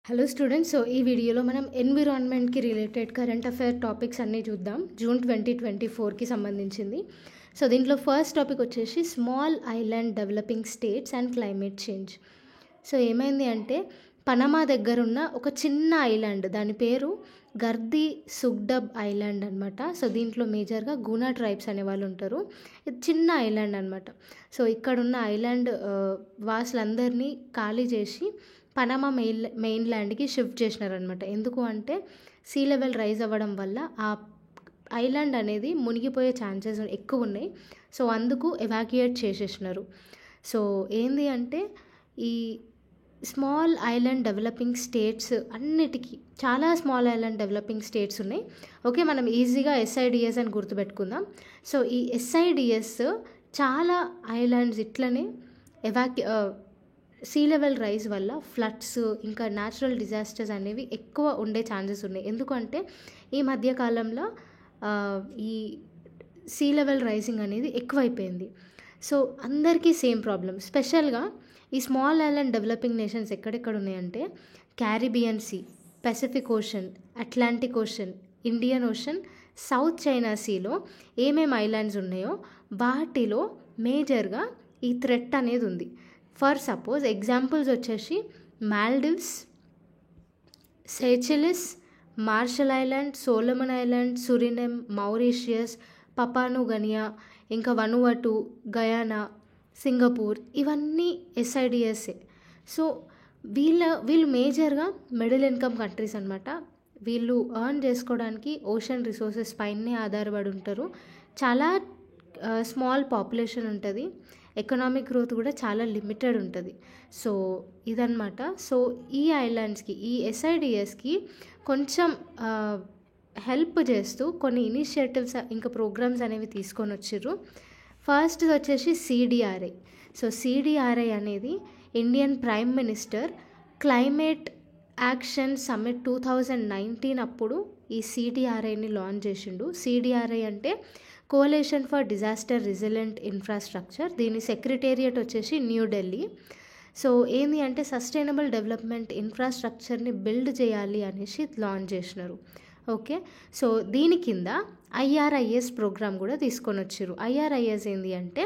Hello students. So ఈ వీడియోలో మనం ఎన్విరాన్మెంట్కి రిలేటెడ్ కరెంట్ అఫైర్ టాపిక్స్ అన్నీ చూద్దాం. జూన్ 2024కి సంబంధించింది. సో దీంట్లో ఫస్ట్ టాపిక్ వచ్చేసి small island developing states and climate change. So ఏమైంది అంటే పనమా దగ్గరున్న ఒక చిన్న ఐలాండ్, దాని పేరు గర్ది సుగ్డబ్ ఐలాండ్ అనమాట. సో దీంట్లో మేజర్గా గూనా ట్రైబ్స్ అనే వాళ్ళు ఉంటారు. ఇది చిన్న ఐలాండ్ అనమాట. సో ఇక్కడున్న ఐలాండ్ వాసులందరినీ ఖాళీ చేసి పనామా మెయిన్ ల్యాండ్కి షిఫ్ట్ చేసినారనమాట. ఎందుకు అంటే సీ లెవెల్ రైజ్ అవ్వడం వల్ల ఆ ఐలాండ్ అనేది మునిగిపోయే ఛాన్సెస్ ఎక్కువ ఉన్నాయి. సో అందుకు ఎవాక్యుయేట్ చేసేసినారు. సో ఏంది అంటే ఈ స్మాల్ ఐలాండ్ డెవలపింగ్ స్టేట్స్ అన్నిటికీ చాలా స్మాల్ ఐలాండ్ డెవలపింగ్ స్టేట్స్ ఉన్నాయి. ఓకే, మనం ఈజీగా ఎస్ఐడిఎస్ అని గుర్తుపెట్టుకుందాం. సో ఈ ఎస్ఐడిఎస్ చాలా ఐలాండ్స్ ఇట్లనే సీ లెవెల్ రైజ్ వల్ల ఫ్లడ్స్ ఇంకా న్యాచురల్ డిజాస్టర్స్ అనేవి ఎక్కువ ఉండే ఛాన్సెస్ ఉన్నాయి. ఎందుకంటే ఈ మధ్యకాలంలో ఈ సీ లెవెల్ రైజింగ్ అనేది ఎక్కువైపోయింది. సో అందరికీ సేమ్ ప్రాబ్లమ్. స్పెషల్గా ఈ స్మాల్ ఐలాండ్ డెవలపింగ్ నేషన్స్ ఎక్కడెక్కడ ఉన్నాయంటే Caribbean sea, Pacific ocean, Atlantic ocean, Indian ocean, South China సీలో ఏమేమి ఐలాండ్స్ ఉన్నాయో వాటిలో మేజర్గా ఈ థ్రెట్ అనేది ఉంది. ఫర్ సపోజ్ ఎగ్జాంపుల్స్ వచ్చేసి మాల్డివ్స్, సెచెలిస్, మార్షల్ ఐలాండ్, సోలమన్ ఐలాండ్, సురినెమ్, మౌరీషియస్, పపానుగనియా, ఇంకా వనువటు, గయానా, సింగపూర్, ఇవన్నీ ఎస్ఐడిఎస్ఏ. సో వీళ్ళు మేజర్గా మిడిల్ ఇన్కమ్ కంట్రీస్ అనమాట. వీళ్ళు ఎర్న్ చేసుకోవడానికి ఓషన్ రిసోర్సెస్ పైనే ఆధారపడి ఉంటారు. చాలా స్మాల్ పాపులేషన్ ఉంటుంది. ఎకనామిక్ గ్రోత్ కూడా చాలా లిమిటెడ్ ఉంటుంది. సో ఇదన్నమాట. సో ఈ ఐలాండ్స్కి, ఈ ఎస్ఐడిఎస్కి కొంచెం హెల్ప్ చేస్తూ కొన్ని ఇనిషియేటివ్స్ ఇంకా ప్రోగ్రామ్స్ అనేవి తీసుకొని వచ్చిర్రు. ఫస్ట్ వచ్చేసి సిడిఆర్ఐ. సో సిడిఆర్ఐ అనేది Indian prime minister climate action summit 2019 అప్పుడు ఈ సిడిఆర్ఐని లాంచ్ చేసిండు. సిడిఆర్ఐ అంటే కోalition ఫర్ డిజాస్టర్ రెసిలెంట్ ఇన్ఫ్రాస్ట్రక్చర్. దీని సెక్రటేరియట్ వచ్చేసి న్యూఢిల్లీ. సో ఏంది అంటే సస్టైనబుల్ డెవలప్మెంట్ ఇన్ఫ్రాస్ట్రక్చర్ని బిల్డ్ చేయాలి అనేసి లాంచ్ చేసినారు. ఓకే, సో దీని కింద ఐఆర్ఐఎస్ ప్రోగ్రామ్ కూడా తీసుకొని వచ్చారు. ఐఆర్ఐఎస్ ఏంది అంటే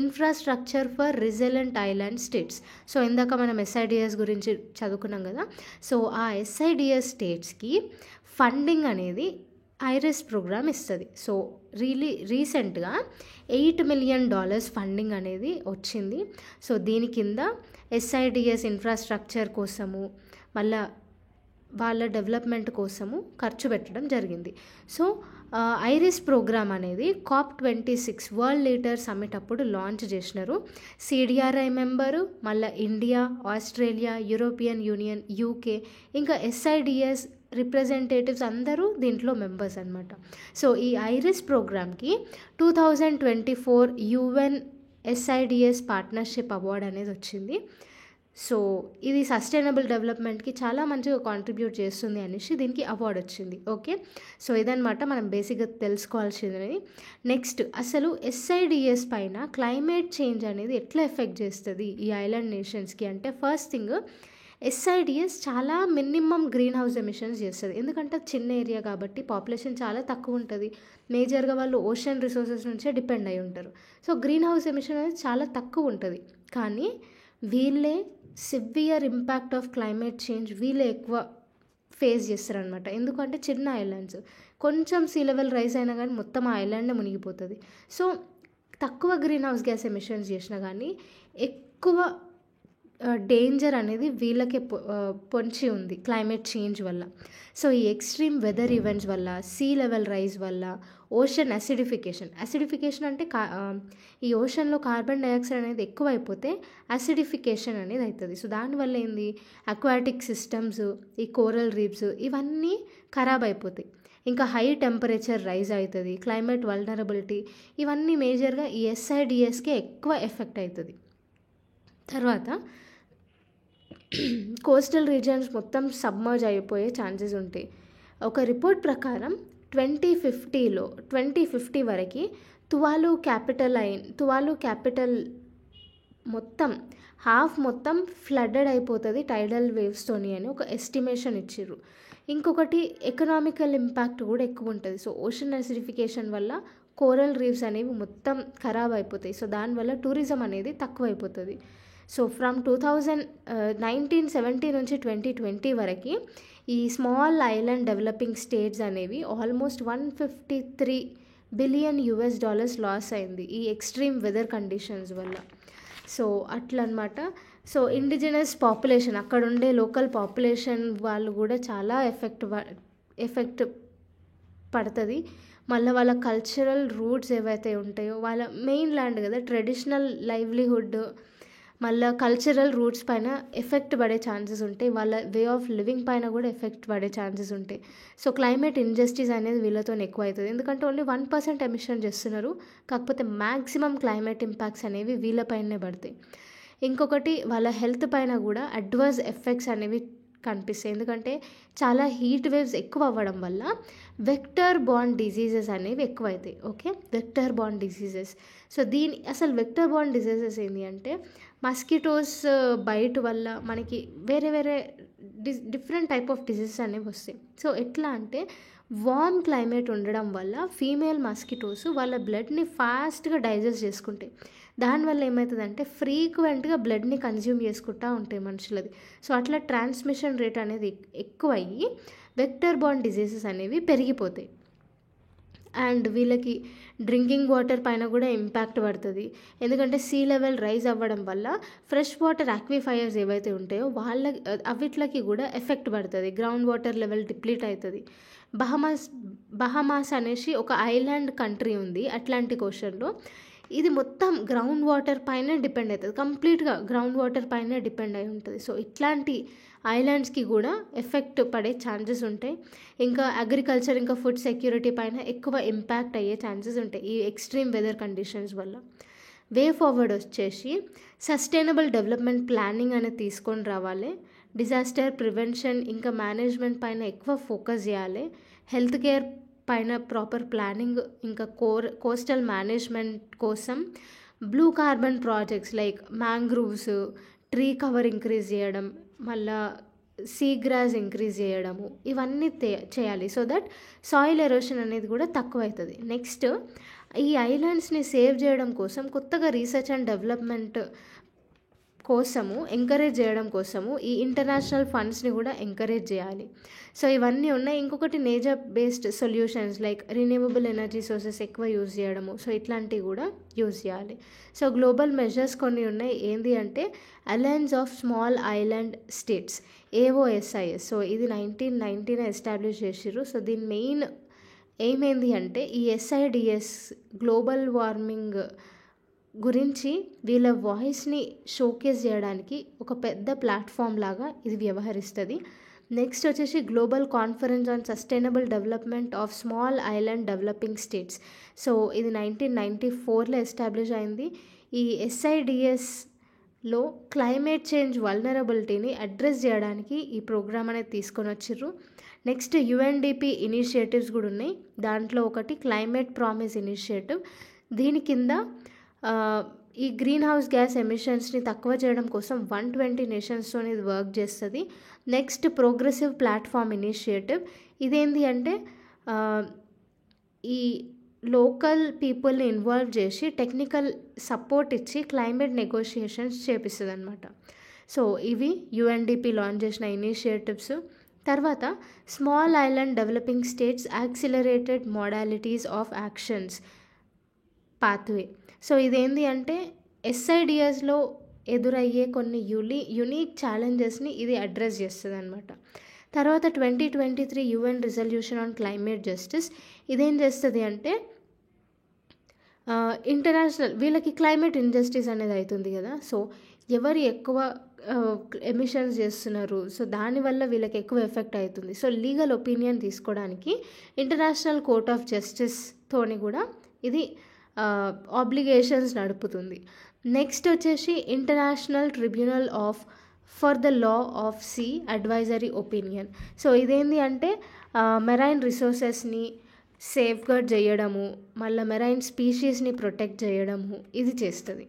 infrastructure for resilient island states. So ఇందాక మనం ఎస్ఐడిఎస్ గురించి చదువుకున్నాం కదా. సో ఆ ఎస్ఐడిఎస్ స్టేట్స్కి ఫండింగ్ అనేది ఐరిస్ ప్రోగ్రామ్ ఇస్తుంది. సో రీసెంట్గా $8 million ఫండింగ్ అనేది వచ్చింది. సో దీని కింద ఎస్ఐడిఎస్ ఇన్ఫ్రాస్ట్రక్చర్ కోసము మళ్ళా వాళ్ళ డెవలప్మెంట్ కోసము ఖర్చు పెట్టడం జరిగింది. సో ఐరిస్ ప్రోగ్రామ్ అనేది COP26 వరల్డ్ లీడర్ సమ్మిట్ అప్పుడు లాంచ్ చేసినారు. సిడిఆర్ఐ మెంబరు, మళ్ళీ India, Australia, European union, UK, ఇంకా ఎస్ఐడిఎస్ రిప్రజెంటేటివ్స్ అందరూ దీంట్లో మెంబర్స్ అనమాట. సో ఈ ఐరిస్ ప్రోగ్రామ్కి 2024 UN ఎస్ఐడిఎస్ పార్ట్నర్షిప్ అవార్డ్ అనేది వచ్చింది. సో ఇది సస్టైనబుల్ డెవలప్మెంట్కి చాలా మంచిగా కాంట్రిబ్యూట్ చేస్తుంది అనేసి దీనికి అవార్డు వచ్చింది. ఓకే, సో ఇదనమాట మనం బేసిక్గా తెలుసుకోవాల్సింది. నెక్స్ట్, అసలు ఎస్ఐడిఎస్ పైన క్లైమేట్ చేంజ్ అనేది ఎట్లా ఎఫెక్ట్ చేస్తుంది ఈ ఐలాండ్ నేషన్స్కి అంటే ఫస్ట్ థింగ్ ఎస్ఐడిఎస్ చాలా మినిమం గ్రీన్ హౌస్ ఎమిషన్స్ చేస్తుంది. ఎందుకంటే చిన్న ఏరియా కాబట్టి పాపులేషన్ చాలా తక్కువ ఉంటుంది. మేజర్గా వాళ్ళు ఓషన్ రిసోర్సెస్ నుంచే డిపెండ్ అయి ఉంటారు. సో గ్రీన్ హౌస్ ఎమిషన్ అనేది చాలా తక్కువ ఉంటుంది. కానీ వీళ్ళే severe impact of climate change వీళ్ళే ఎక్కువ ఫేస్ చేస్తారనమాట. ఎందుకంటే చిన్న ఐలాండ్స్ కొంచెం సీ లెవెల్ రైజ్ అయినా కానీ మొత్తం ఆ ఐలాండే మునిగిపోతుంది. సో తక్కువ గ్రీన్ హౌస్ గ్యాస్ ఎమిషన్స్ చేసినా కానీ ఎక్కువ డేంజర్ అనేది వీళ్ళకే పొంచి ఉంది క్లైమేట్ చేంజ్ వల్ల. సో ఈ ఎక్స్ట్రీమ్ వెదర్ ఈవెంట్స్ వల్ల, సీ లెవెల్ రైజ్ వల్ల, ఓషన్ అసిడిఫికేషన్ అంటే ఈ ఓషన్లో కార్బన్ డైఆక్సైడ్ అనేది ఎక్కువైపోతే అసిడిఫికేషన్ అనేది అవుతుంది. సో దానివల్ల ఏంది అక్వాటిక్ సిస్టమ్స్, ఈ కోరల్ రీఫ్స్ ఇవన్నీ ఖరాబ్ అయిపోతాయి. ఇంకా హై టెంపరేచర్ రైజ్ అవుతుంది, క్లైమేట్ వల్నరబిలిటీ, ఇవన్నీ మేజర్గా ఈ ఎస్ఐడిఎస్కే ఎక్కువ ఎఫెక్ట్ అవుతుంది. తర్వాత కోస్టల్ రీజియన్స్ మొత్తం సబ్మర్జ్ అయిపోయే ఛాన్సెస్ ఉంటాయి. ఒక రిపోర్ట్ ప్రకారం 2050 వరకు తువాలు క్యాపిటల్ మొత్తం మొత్తం ఫ్లడెడ్ అయిపోతుంది టైడల్ వేవ్స్తోని అని ఒక ఎస్టిమేషన్ ఇచ్చిర్రు. ఇంకొకటి ఎకనామికల్ ఇంపాక్ట్ కూడా ఎక్కువ ఉంటుంది. సో ఓషన్ అసిడిఫికేషన్ వల్ల కోరల్ రీఫ్స్ అనేవి మొత్తం ఖరాబ్ అయిపోతాయి. సో దానివల్ల టూరిజం అనేది తక్కువ అయిపోతుంది. సో ఫ్రమ్ 1970 నుంచి 2020 వరకు ఈ స్మాల్ ఐలాండ్ డెవలపింగ్ స్టేట్స్ అనేవి ఆల్మోస్ట్ $153 బిలియన్ లాస్ అయింది ఈ ఎక్స్ట్రీమ్ వెదర్ కండిషన్స్ వల్ల. సో అట్లా అనమాట. సో ఇండిజినస్ పాపులేషన్, అక్కడ ఉండే లోకల్ పాపులేషన్ వాళ్ళు కూడా చాలా ఎఫెక్ట్ పడుతుంది. మళ్ళీ వాళ్ళ కల్చరల్ రూట్స్ ఏవైతే ఉంటాయో, వాళ్ళ మెయిన్ ల్యాండ్ కదా, ట్రెడిషనల్ లైవ్లీహుడ్, మళ్ళీ కల్చరల్ రూట్స్ పైన ఎఫెక్ట్ పడే ఛాన్సెస్ ఉంటాయి. వాళ్ళ వే ఆఫ్ లివింగ్ పైన కూడా ఎఫెక్ట్ పడే ఛాన్సెస్ ఉంటాయి. సో క్లైమేట్ ఇంజస్టిస్ అనేది వీళ్ళతో ఎక్కువ అవుతుంది. ఎందుకంటే ఓన్లీ 1% ఎమిషన్ చేస్తున్నారు, కాకపోతే మ్యాక్సిమం క్లైమేట్ ఇంపాక్ట్స్ అనేవి వీళ్ళపైనే పడతాయి. ఇంకొకటి వాళ్ళ హెల్త్ పైన కూడా అడ్వర్స్ ఎఫెక్ట్స్ అనేవి కనిపిస్తాయి. ఎందుకంటే చాలా హీట్ వేవ్స్ ఎక్కువ అవ్వడం వల్ల వెక్టర్ బార్న్ డిసీజెస్ అనేవి ఎక్కువ అవుతాయి. Okay, vector born diseases. So అసలు వెక్టర్ బార్న్ డిసీజెస్ ఏంటి అంటే మస్కిటోస్ బైట్ వల్ల మనకి వేరే డిఫరెంట్ టైప్ ఆఫ్ డిసీజెస్ అనేవి వస్తాయి. సో ఎట్లా అంటే వార్మ్ క్లైమేట్ ఉండడం వల్ల ఫీమేల్ మస్కిటోస్ వాళ్ళ బ్లడ్ని ఫాస్ట్గా డైజెస్ట్ చేసుకుంటాయి. దానివల్ల ఏమవుతుందంటే ఫ్రీక్వెంట్గా బ్లడ్ని కన్జ్యూమ్ చేసుకుంటూ ఉంటాయి మనుషులది. సో అట్లా ట్రాన్స్మిషన్ రేట్ అనేది ఎక్కువ అయ్యి వెక్టర్ బార్న్ డిసీజెస్ అనేవి పెరిగిపోతాయి. అండ్ వీళ్ళకి డ్రింకింగ్ వాటర్ పైన కూడా ఇంపాక్ట్ పడుతుంది. ఎందుకంటే సీ లెవెల్ రైజ్ అవ్వడం వల్ల ఫ్రెష్ వాటర్ ఆక్విఫైయర్స్ ఏవైతే ఉంటాయో అవిట్లకి కూడా ఎఫెక్ట్ పడుతుంది. గ్రౌండ్ వాటర్ లెవెల్ డిప్లీట్ అవుతుంది. బహమాస్ అనేసి ఒక ఐలాండ్ కంట్రీ ఉంది అట్లాంటిక్ ఓషన్లో. ఇది మొత్తం గ్రౌండ్ వాటర్ పైన డిపెండ్ అవుతుంది, కంప్లీట్గా గ్రౌండ్ వాటర్ పైన డిపెండ్ అయి ఉంటుంది. సో ఇట్లాంటి ఐలాండ్స్కి కూడా ఎఫెక్ట్ పడే ఛాన్సెస్ ఉంటాయి. ఇంకా అగ్రికల్చర్, ఇంకా ఫుడ్ సెక్యూరిటీ పైన ఎక్కువ ఇంపాక్ట్ అయ్యే ఛాన్సెస్ ఉంటాయి ఈ ఎక్స్ట్రీమ్ వెదర్ కండిషన్స్ వల్ల. వే ఫార్వర్డ్ వచ్చేసి సస్టైనబుల్ డెవలప్మెంట్ ప్లానింగ్ అనేది తీసుకొని రావాలి. డిజాస్టర్ ప్రివెన్షన్ ఇంకా మేనేజ్మెంట్ పైన ఎక్కువ ఫోకస్ చేయాలి. హెల్త్ కేర్ పైన ప్రాపర్ ప్లానింగ్, ఇంకా కోస్టల్ మేనేజ్మెంట్ కోసం blue carbon projects like mangroves, tree cover increase చేయడం, మళ్ళా సీ గ్రాస్ ఇంక్రీజ్ చేయడము, ఇవన్నీ చేయాలి. సో దట్ సాయిల్ ఎరోషన్ అనేది కూడా తక్కువ అవుతుంది. నెక్స్ట్ ఈ ఐలాండ్స్ని సేవ్ చేయడం కోసం కొత్తగా రీసెర్చ్ అండ్ డెవలప్మెంట్ కోసము ఎంకరేజ్ చేయడం కోసము ఈ ఇంటర్నేషనల్ ఫండ్స్ని కూడా ఎంకరేజ్ చేయాలి. సో ఇవన్నీ ఉన్నాయి. ఇంకొకటి nature based solutions like renewable energy sources ఎక్కువ యూజ్ చేయడము, సో ఇట్లాంటివి కూడా యూజ్ చేయాలి. సో గ్లోబల్ మెజర్స్ కొన్ని ఉన్నాయి. ఏంటి అంటే alliance of small island states, AOSIS. So ఇది 1990 ఎస్టాబ్లిష్ చేసిర్రు. సో దీని మెయిన్ ఎయిమ్ ఏంటి అంటే ఈ SIDS గ్లోబల్ వార్మింగ్ గురించి వీళ్ళ వాయిస్ని షోకేస్ చేయడానికి ఒక పెద్ద ప్లాట్ఫామ్ లాగా ఇది వ్యవహరిస్తుంది. నెక్స్ట్ వచ్చేసి global conference on sustainable development of small island developing states. So ఇది 1994లో ఎస్టాబ్లిష్ అయింది. ఈ SIDSలో క్లైమేట్ చేంజ్ వల్నరబిలిటీని అడ్రస్ చేయడానికి ఈ ప్రోగ్రామ్ అనేది తీసుకొని వచ్చిర్రు. నెక్స్ట్ UNDP ఇనిషియేటివ్స్ కూడా ఉన్నాయి. దాంట్లో ఒకటి క్లైమేట్ ప్రామిస్ ఇనిషియేటివ్. దీని కింద ఈ గ్రీన్ హౌస్ గ్యాస్ ఎమిషన్స్ని తక్కువ చేయడం కోసం 120 నేషన్స్తో ఇది వర్క్ చేస్తుంది. Next progressive platform initiative. ఇదేంటి అంటే ఈ లోకల్ పీపుల్ని ఇన్వాల్వ్ చేసి టెక్నికల్ సపోర్ట్ ఇచ్చి క్లైమేట్ నెగోషియేషన్స్ చేపిస్తుంది అనమాట. సో ఇవి UNDP లాంచ్ చేసిన ఇనిషియేటివ్స్. తర్వాత small island developing states accelerated modalities of actions pathway. So ఇదేంటి అంటే SIDSలో ఎదురయ్యే కొన్ని యునీక్ ఛాలెంజెస్ని ఇది అడ్రస్ చేస్తుంది అనమాట. తర్వాత 2023 UN resolution on climate justice. ఇదేం చేస్తుంది అంటే ఇంటర్నేషనల్ వీళ్ళకి క్లైమేట్ ఇంజస్టిస్ అనేది అవుతుంది కదా. సో ఎవరు ఎక్కువ ఎమిషన్స్ చేస్తున్నారు, సో దానివల్ల వీళ్ళకి ఎక్కువ ఎఫెక్ట్ అవుతుంది. సో లీగల్ ఒపీనియన్ తీసుకోవడానికి ఇంటర్నేషనల్ కోర్ట్ ఆఫ్ జస్టిస్తోని కూడా ఇది ఆబ్లిగేషన్స్ నడుపుతుంది. నెక్స్ట్ వచ్చేసి international tribunal for the law of sea advisory opinion. So ఇదేంటి అంటే మెరైన్ రిసోర్సెస్ని సేఫ్గార్డ్ చేయడము, మళ్ళీ మెరైన్ స్పీషీస్ని ప్రొటెక్ట్ చేయడము ఇది చేస్తుంది.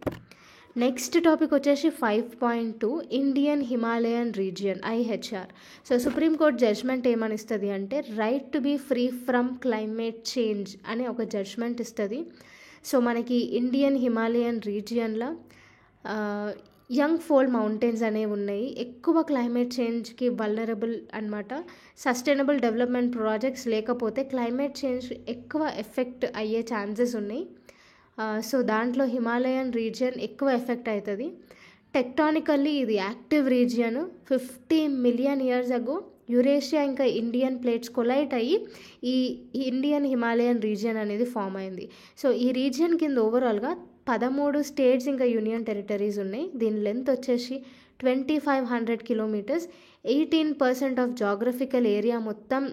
నెక్స్ట్ టాపిక్ వచ్చేసి 5.2 Indian Himalayan region IHR. So Supreme Court judgement ఏమనిస్తుంది అంటే right to be free from climate change అనే ఒక జడ్జ్మెంట్ ఇస్తుంది. సో మనకి ఇండియన్ హిమాలయన్ రీజియన్లో యంగ్ ఫోల్డ్ మౌంటైన్స్ అనేవి ఉన్నాయి, ఎక్కువ క్లైమేట్ చేంజ్కి వల్నరబుల్ అనమాట. సస్టైనబుల్ డెవలప్మెంట్ ప్రాజెక్ట్స్ లేకపోతే క్లైమేట్ చేంజ్ ఎక్కువ ఎఫెక్ట్ అయ్యే ఛాన్సెస్ ఉన్నాయి. సో దాంట్లో హిమాలయన్ రీజియన్ ఎక్కువ ఎఫెక్ట్ అవుతుంది. టెక్టానికల్లీ ఇది active region. 50 million years ago Eurasia ఇంకా ఇండియన్ ప్లేట్స్ కొలైట్ అయ్యి ఈ ఇండియన్ హిమాలయన్ రీజియన్ అనేది ఫామ్ అయింది. సో ఈ రీజియన్ కింద ఓవరాల్గా 13 స్టేట్స్ ఇంకా యూనియన్ టెరిటరీస్ ఉన్నాయి. దీని లెంత్ వచ్చేసి 2500 కిలోమీటర్స్. 18% ఆఫ్ జాగ్రఫికల్ ఏరియా మొత్తం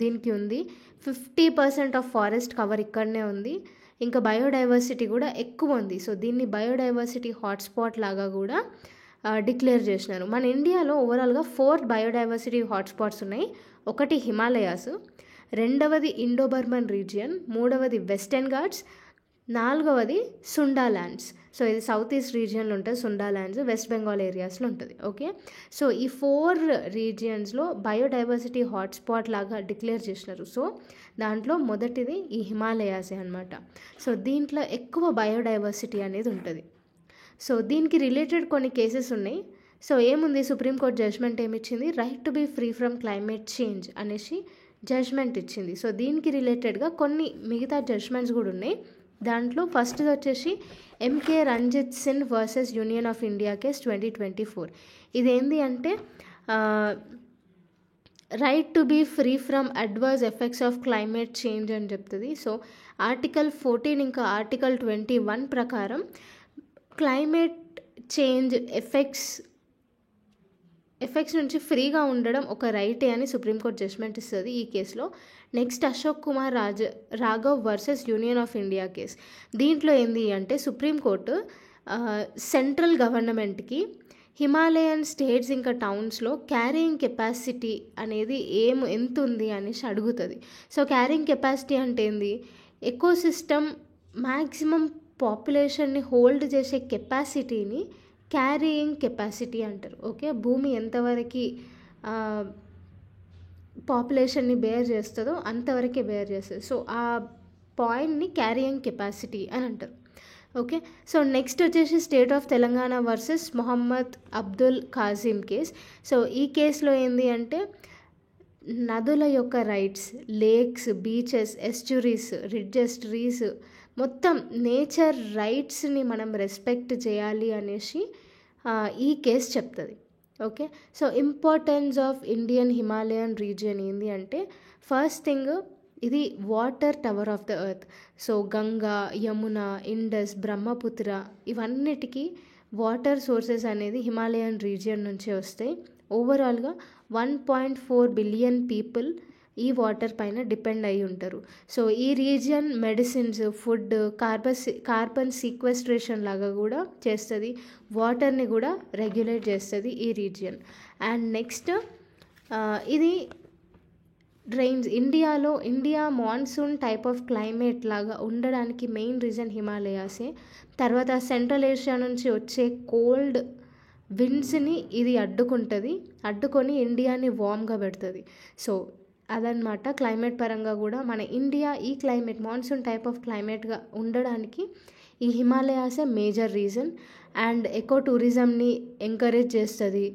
దీనికి ఉంది. 50% ఆఫ్ ఫారెస్ట్ కవర్ ఇక్కడనే ఉంది. ఇంకా బయోడైవర్సిటీ కూడా ఎక్కువ ఉంది. సో దీన్ని బయోడైవర్సిటీ హాట్స్పాట్ లాగా కూడా డిక్లేర్ చేసినారు. మన ఇండియాలో ఓవరాల్గా 4 బయోడైవర్సిటీ హాట్స్పాట్స్ ఉన్నాయి. ఒకటి హిమాలయాస్, రెండవది ఇండో బర్మన్ రీజియన్, మూడవది వెస్టర్న్ ఘాట్స్, నాలుగవది సుండాల్యాండ్స్. సో ఇది సౌత్ ఈస్ట్ రీజియన్లో ఉంటుంది. సుండాల్యాండ్స్ వెస్ట్ బెంగాల్ ఏరియాస్లో ఉంటుంది. ఓకే, సో ఈ 4 రీజియన్స్లో బయోడైవర్సిటీ హాట్స్పాట్ లాగా డిక్లేర్ చేసినారు. సో దాంట్లో మొదటిది ఈ హిమాలయాసే అనమాట. సో దీంట్లో ఎక్కువ బయోడైవర్సిటీ అనేది ఉంటుంది. సో దీనికి రిలేటెడ్ కొన్ని కేసెస్ ఉన్నాయి. సో ఏముంది, సుప్రీంకోర్టు జడ్జ్మెంట్ ఏమిచ్చింది, right to be free from climate change అనేసి జడ్జ్మెంట్ ఇచ్చింది. సో దీనికి రిలేటెడ్గా కొన్ని మిగతా జడ్జ్మెంట్స్ కూడా ఉన్నాయి. దాంట్లో ఫస్ట్ది వచ్చేసి M K Ranjit Singh versus union of India case 2024. ఇదేంటి అంటే right to be free from adverse effects of climate change అని చెప్తుంది. సో ఆర్టికల్ 14 ఇంకా ఆర్టికల్ 21 ప్రకారం క్లైమేట్ చేంజ్ ఎఫెక్ట్స్ నుంచి ఫ్రీగా ఉండడం ఒక రైటే అని సుప్రీంకోర్టు జడ్జ్మెంట్ ఇస్తుంది ఈ కేసులో. Next Ashok Kumar Raghav versus union of India case. దీంట్లో ఏంది అంటే సుప్రీంకోర్టు సెంట్రల్ గవర్నమెంట్కి హిమాలయన్ స్టేట్స్ ఇంకా టౌన్స్లో క్యారీయింగ్ కెపాసిటీ అనేది ఎంత ఉంది అనేసి అడుగుతుంది. సో క్యారీయింగ్ కెపాసిటీ అంటే ఏంది, ఎకోసిస్టమ్ మ్యాక్సిమం పాపులేషన్ని హోల్డ్ చేసే కెపాసిటీని క్యారీయింగ్ కెపాసిటీ అంటారు. ఓకే, భూమి ఎంతవరకు పాపులేషన్ని బేర్ చేస్తుందో అంతవరకే బేర్ చేస్తుంది. సో ఆ పాయింట్ని క్యారీయింగ్ కెపాసిటీ అని అంటారు. ఓకే, సో నెక్స్ట్ వచ్చేసి state of Telangana versus Mohammed Abdul Kasim case. So ఈ కేసులో ఏంది అంటే నదుల యొక్క rights, lakes, beaches, estuaries, ridges, trees, మొత్తం నేచర్ రైట్స్ని మనం రెస్పెక్ట్ చేయాలి అనేసి ఈ కేసు చెప్తుంది. Okay, so importance of Indian Himalayan region ఏంది అంటే ఫస్ట్ థింగ్ ఇది water tower of the earth. So Ganga, Yamuna, Indus, Brahmaputra ఇవన్నిటికీ వాటర్ సోర్సెస్ అనేది హిమాలయన్ రీజియన్ నుంచే వస్తాయి. ఓవరాల్గా 1.4 బిలియన్ పీపుల్ ఈ వాటర్ పైన డిపెండ్ అయి ఉంటారు. సో ఈ region medicines, food, carbon sequestration లాగా కూడా చేస్తుంది. వాటర్ని కూడా రెగ్యులేట్ చేస్తుంది ఈ రీజియన్. అండ్ నెక్స్ట్ ఇది rains India monsoon type of climate లాగా ఉండడానికి మెయిన్ రీజన్ హిమాలయాసే. తర్వాత సెంట్రల్ ఏషియా నుంచి వచ్చే కోల్డ్ విండ్స్ని ఇది అడ్డుకొని ఇండియాని వామ్గా పెడుతుంది. సో అదనమాట క్లైమేట్ పరంగా కూడా మన ఇండియా ఈ క్లైమేట్ మాన్సూన్ టైప్ ఆఫ్ క్లైమేట్గా ఉండడానికి ఈ హిమాలయాసే మేజర్ రీజన్. అండ్ ఎకో టూరిజంని ఎంకరేజ్ చేస్తుంది.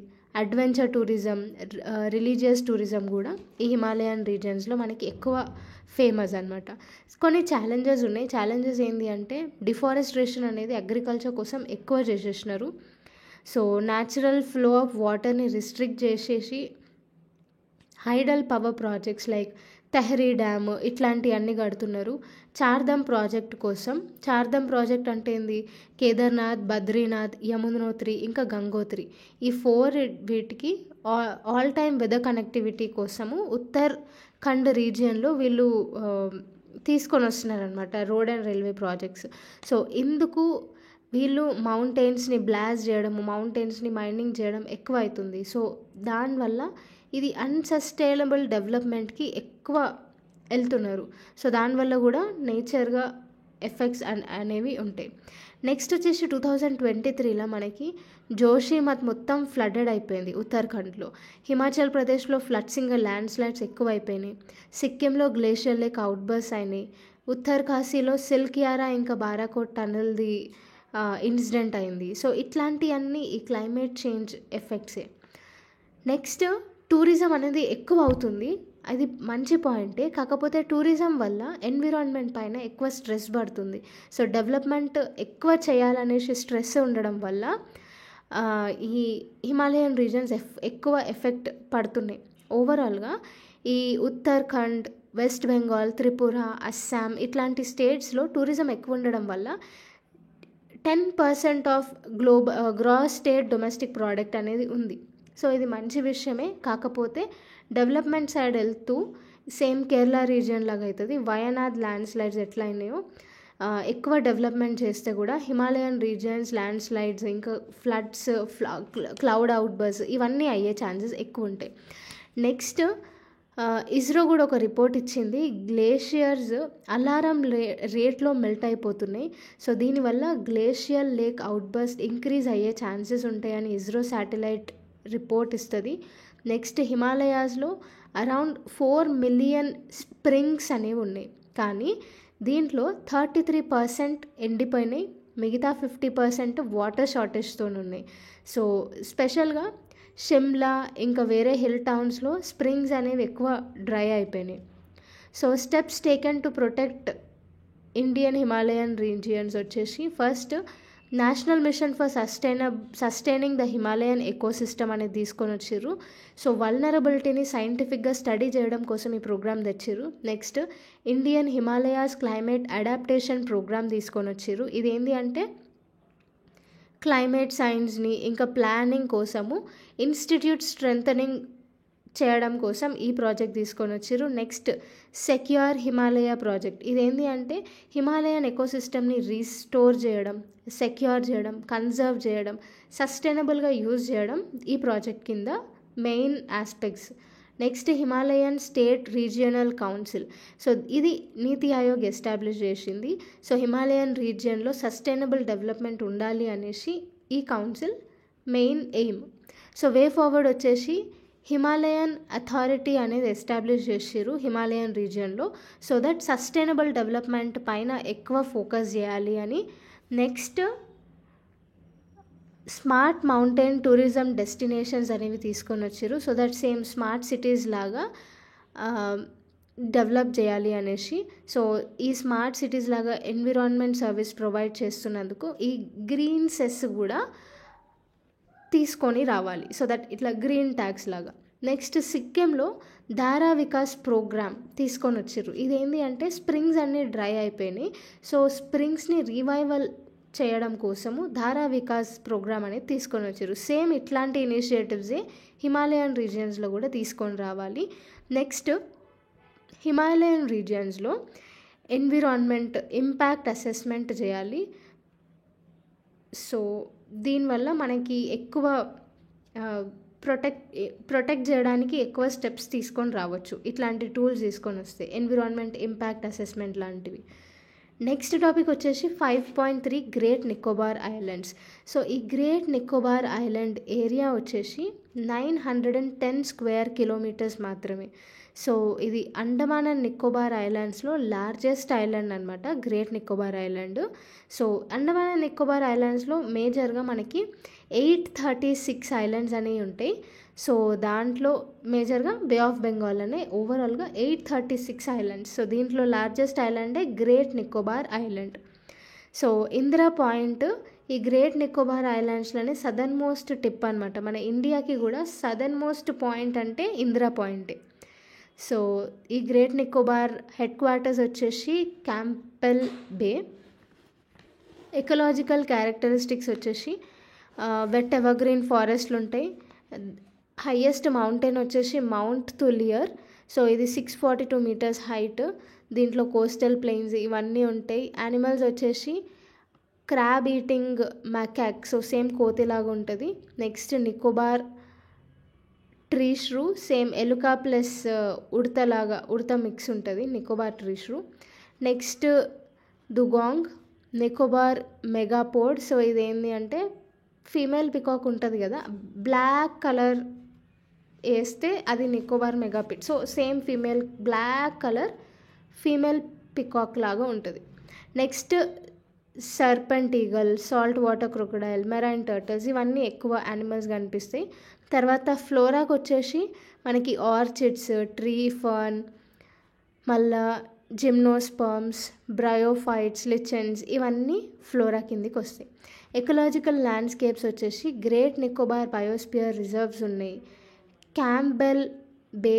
అడ్వెంచర్ టూరిజం, రిలీజియస్ టూరిజం కూడా ఈ హిమాలయన్ రీజియన్స్లో మనకి ఎక్కువ ఫేమస్ అనమాట. కొన్ని ఛాలెంజెస్ ఉన్నాయి. ఛాలెంజెస్ ఏంటి అంటే డిఫారెస్ట్రేషన్ అనేది అగ్రికల్చర్ కోసం ఎక్కువ చేసేసినారు. సో న్యాచురల్ ఫ్లో ఆఫ్ వాటర్ని రిస్ట్రిక్ట్ చేసేసి hydel power projects like Tehri dam ఇట్లాంటివన్నీ కడుతున్నారు. చార్ధామ్ ప్రాజెక్ట్ అంటే ఏంది, కేదార్నాథ్, బద్రీనాథ్, యమునోత్రి ఇంకా గంగోత్రి ఈ 4 వీటికి ఆల్ టైమ్ వెదర్ కనెక్టివిటీ కోసము ఉత్తరాఖండ్ రీజియన్లో వీళ్ళు తీసుకొని వస్తున్నారనమాట road and railway projects. So ఇందుకు వీళ్ళు మౌంటైన్స్ని బ్లాస్ట్ చేయడము, మౌంటైన్స్ని మైనింగ్ చేయడం ఎక్కువ అవుతుంది. సో దానివల్ల ఇది అన్సస్టైనబుల్ డెవలప్మెంట్కి ఎక్కువ వెళ్తున్నారు. సో దానివల్ల కూడా నేచర్గా ఎఫెక్ట్స్ అనేవి ఉంటాయి. నెక్స్ట్ వచ్చేసి 2023లో మనకి జోషిమత్ మొత్తం ఫ్లడెడ్ అయిపోయింది ఉత్తరాఖండ్లో. హిమాచల్ ప్రదేశ్లో ఫ్లడ్స్ ఇంకా ల్యాండ్ స్లైడ్స్ ఎక్కువ అయిపోయినాయి. సిక్కింలో గ్లేషియర్ లేక్ అవుట్బర్స్ అయినాయి. ఉత్తరకాశీలో సిల్కియారా ఇంకా బారాకోట్ టనల్ది ఇన్సిడెంట్ అయింది. సో ఇట్లాంటివన్నీ ఈ క్లైమేట్ చేంజ్ ఎఫెక్ట్సే. నెక్స్ట్ టూరిజం అనేది ఎక్కువ అవుతుంది, అది మంచి పాయింటే. కాకపోతే టూరిజం వల్ల ఎన్విరాన్మెంట్ పైన ఎక్కువ స్ట్రెస్ పడుతుంది. సో డెవలప్మెంట్ ఎక్కువ చేయాలనేసి స్ట్రెస్ ఉండడం వల్ల ఈ హిమాలయన్ రీజన్స్ ఎక్కువ ఎఫెక్ట్ పడుతున్నాయి. ఓవరాల్గా ఈ ఉత్తరాఖండ్, వెస్ట్ బెంగాల్, త్రిపుర, అస్సాం ఇట్లాంటి స్టేట్స్లో టూరిజం ఎక్కువ ఉండడం వల్ల 10% of gross state domestic product అనేది ఉంది. సో ఇది మంచి విషయమే. కాకపోతే డెవలప్మెంట్ సైడ్ వెళ్తూ సేమ్ కేరళ రీజియన్ లాగా అవుతుంది. వయనాడ్ ల్యాండ్ స్లైడ్స్ ఎట్లా అయినాయో ఎక్కువ డెవలప్మెంట్ చేస్తే కూడా హిమాలయన్ రీజియన్స్ ల్యాండ్ స్లైడ్స్ ఇంకా ఫ్లడ్స్, క్లౌడ్ అవుట్బర్స్ ఇవన్నీ అయ్యే ఛాన్సెస్ ఎక్కువ ఉంటాయి. నెక్స్ట్ ఇస్రో కూడా ఒక రిపోర్ట్ ఇచ్చింది, గ్లేషియర్స్ అలారం రేట్లో మెల్ట్ అయిపోతున్నాయి. సో దీనివల్ల గ్లేషియర్ లేక్ అవుట్బర్స్ట్ ఇంక్రీజ్ అయ్యే ఛాన్సెస్ ఉంటాయని ఇస్రో శాటిలైట్ రిపోర్ట్ ఇస్తుంది. నెక్స్ట్ హిమాలయాస్లో అరౌండ్ 4 మిలియన్ స్ప్రింగ్స్ అనేవి ఉన్నాయి, కానీ దీంట్లో 33% ఎండిపోయినాయి, మిగతా 50% వాటర్ షార్టేజ్తో ఉన్నాయి. సో స్పెషల్గా షిమ్లా ఇంకా వేరే హిల్ టౌన్స్లో స్ప్రింగ్స్ అనేవి ఎక్కువ డ్రై అయిపోయినాయి. So steps taken to protect Indian Himalayan regions వచ్చేసి first national mission for sustaining the Himalayan ecosystem అనేది తీసుకొని వచ్చారు. సో వల్నరబిలిటీని సైంటిఫిక్గా స్టడీ చేయడం కోసం ఈ ప్రోగ్రామ్ తెచ్చారు. Next Indian Himalayas climate adaptation programme తీసుకొని వచ్చారు. ఇదేంటి అంటే క్లైమేట్ సైన్స్ని ఇంకా ప్లానింగ్ కోసము ఇన్స్టిట్యూట్ స్ట్రెంథనింగ్ చేయడం కోసం ఈ ప్రాజెక్ట్ తీసుకొని వచ్చారు. నెక్స్ట్ సెక్యూర్ హిమాలయ ప్రాజెక్ట్, ఇదేంటి అంటే హిమాలయన్ ఎకోసిస్టమ్ని రీస్టోర్ చేయడం, సెక్యూర్ చేయడం, కన్జర్వ్ చేయడం, సస్టైనబుల్గా యూజ్ చేయడం ఈ ప్రాజెక్ట్ కింద main aspects. Next Himalayan state regional council, so ఇది నీతి ఆయోగ్ ఎస్టాబ్లిష్ చేసింది. సో హిమాలయన్ రీజియన్లో సస్టైనబుల్ డెవలప్మెంట్ ఉండాలి అనేసి ఈ council main aim. So way forward వచ్చేసి హిమాలయన్ అథారిటీ అనేది ఎస్టాబ్లిష్ చేసారు హిమాలయన్ రీజియన్లో, సో దట్ సస్టైనబుల్ డెవలప్మెంట్ పైన ఎక్కువ ఫోకస్ చేయాలి అని. Next smart mountain tourism destinations అనేవి తీసుకొని వచ్చారు. So that same smart cities లాగా డెవలప్ చేయాలి అనేసి. సో ఈ స్మార్ట్ సిటీస్ లాగా ఎన్విరాన్మెంట్ సర్వీస్ ప్రొవైడ్ చేస్తున్నందుకు ఈ గ్రీన్ సెస్ కూడా తీసుకొని రావాలి. సో దట్ ఇట్లా గ్రీన్ ట్యాక్స్ లాగా. నెక్స్ట్ సిక్కింలో ధారా వికాస్ ప్రోగ్రామ్ తీసుకొని వచ్చారు. ఇదేంటి అంటే స్ప్రింగ్స్ అన్నీ డ్రై అయిపోయినాయి. సో స్ప్రింగ్స్ని రివైవల్ చేయడం కోసము ధారా వికాస్ ప్రోగ్రామ్ అనేది తీసుకొని వచ్చారు. సేమ్ ఇట్లాంటి ఇనిషియేటివ్సే హిమాలయన్ రీజియన్స్లో కూడా తీసుకొని రావాలి. నెక్స్ట్ హిమాలయన్ రీజియన్స్లో ఎన్విరాన్మెంట్ ఇంపాక్ట్ అసెస్మెంట్ చేయాలి. సో దీనివల్ల మనకి ఎక్కువ ప్రొటెక్ట్ చేయడానికి ఎక్కువ స్టెప్స్ తీసుకొని రావచ్చు ఇట్లాంటి టూల్స్ తీసుకొని వస్తే, ఎన్విరాన్మెంట్ ఇంపాక్ట్ అసెస్మెంట్ లాంటివి. నెక్స్ట్ టాపిక్ వచ్చేసి 5.3 గ్రేట్ నికోబార్ ఐలాండ్స్. సో ఈ గ్రేట్ నికోబార్ ఐలాండ్ ఏరియా వచ్చేసి 910 స్క్వేర్ కిలోమీటర్స్ మాత్రమే. సో ఇది అండమాన్ అండ్ నికోబార్ ఐలాండ్స్లో లార్జెస్ట్ ఐలాండ్ అనమాట Great Nicobar island. So Andaman and Nicobar ఐలాండ్స్లో మేజర్గా మనకి 836 ఐలాండ్స్ అనేవి ఉంటాయి. సో దాంట్లో మేజర్గా బే ఆఫ్ బెంగాల్ అనే ఓవరాల్గా 836 ఐలాండ్స్. సో దీంట్లో లార్జెస్ట్ ఐలాండే Great Nicobar island. So Indira Point ఈ గ్రేట్ నికోబార్ ఐలాండ్స్లోనే సదర్న్ మోస్ట్ టిప్ అనమాట. మన ఇండియాకి కూడా సదర్న్ మోస్ట్ పాయింట్ అంటే ఇందిరా పాయింటే. సో ఈ గ్రేట్ నికోబార్ హెడ్ క్వార్టర్స్ వచ్చేసి క్యాంపెల్ బే. ఎకలాజికల్ క్యారెక్టరిస్టిక్స్ వచ్చేసి వెట్ ఎవర్గ్రీన్ ఫారెస్ట్లు ఉంటాయి. హైయెస్ట్ మౌంటైన్ వచ్చేసి మౌంట్ తులియర్. సో ఇది 642 మీటర్స్ హైట్. దీంట్లో కోస్టల్ ప్లెయిన్స్ ఇవన్నీ ఉంటాయి. యానిమల్స్ వచ్చేసి crab eating macaque, so same కోతిలాగా ఉంటుంది. Next Nicobar tree shrew, same ఎలుక ప్లస్ ఉడతలాగా ఉడత మిక్స్ ఉంటుంది Nicobar tree shrew. Next dugong, Nicobar megapode. So ఇదేంటి అంటే ఫీమేల్ పికాక్ ఉంటుంది కదా, బ్లాక్ కలర్ వేస్తే అది Nicobar megapode. So same female black colour female peacock లాగా ఉంటుంది. Next serpent eagle, salt water crocodile, marine turtles, ఇవన్నీ ఎక్కువ యానిమల్స్ కనిపిస్తాయి. తర్వాత ఫ్లోరాకి వచ్చేసి మనకి ఆర్చిడ్స్, ట్రీ ఫర్న్, మళ్ళా జిమ్నోస్పర్మ్స్, బ్రయోఫైట్స్, లిచెన్స్, ఇవన్నీ ఫ్లోరా కిందికి వస్తాయి. ఎకలాజికల్ ల్యాండ్స్కేప్స్ వచ్చేసి గ్రేట్ నికోబార్ బయోస్పియర్ రిజర్వ్స్ ఉన్నాయి, క్యాంబెల్ బే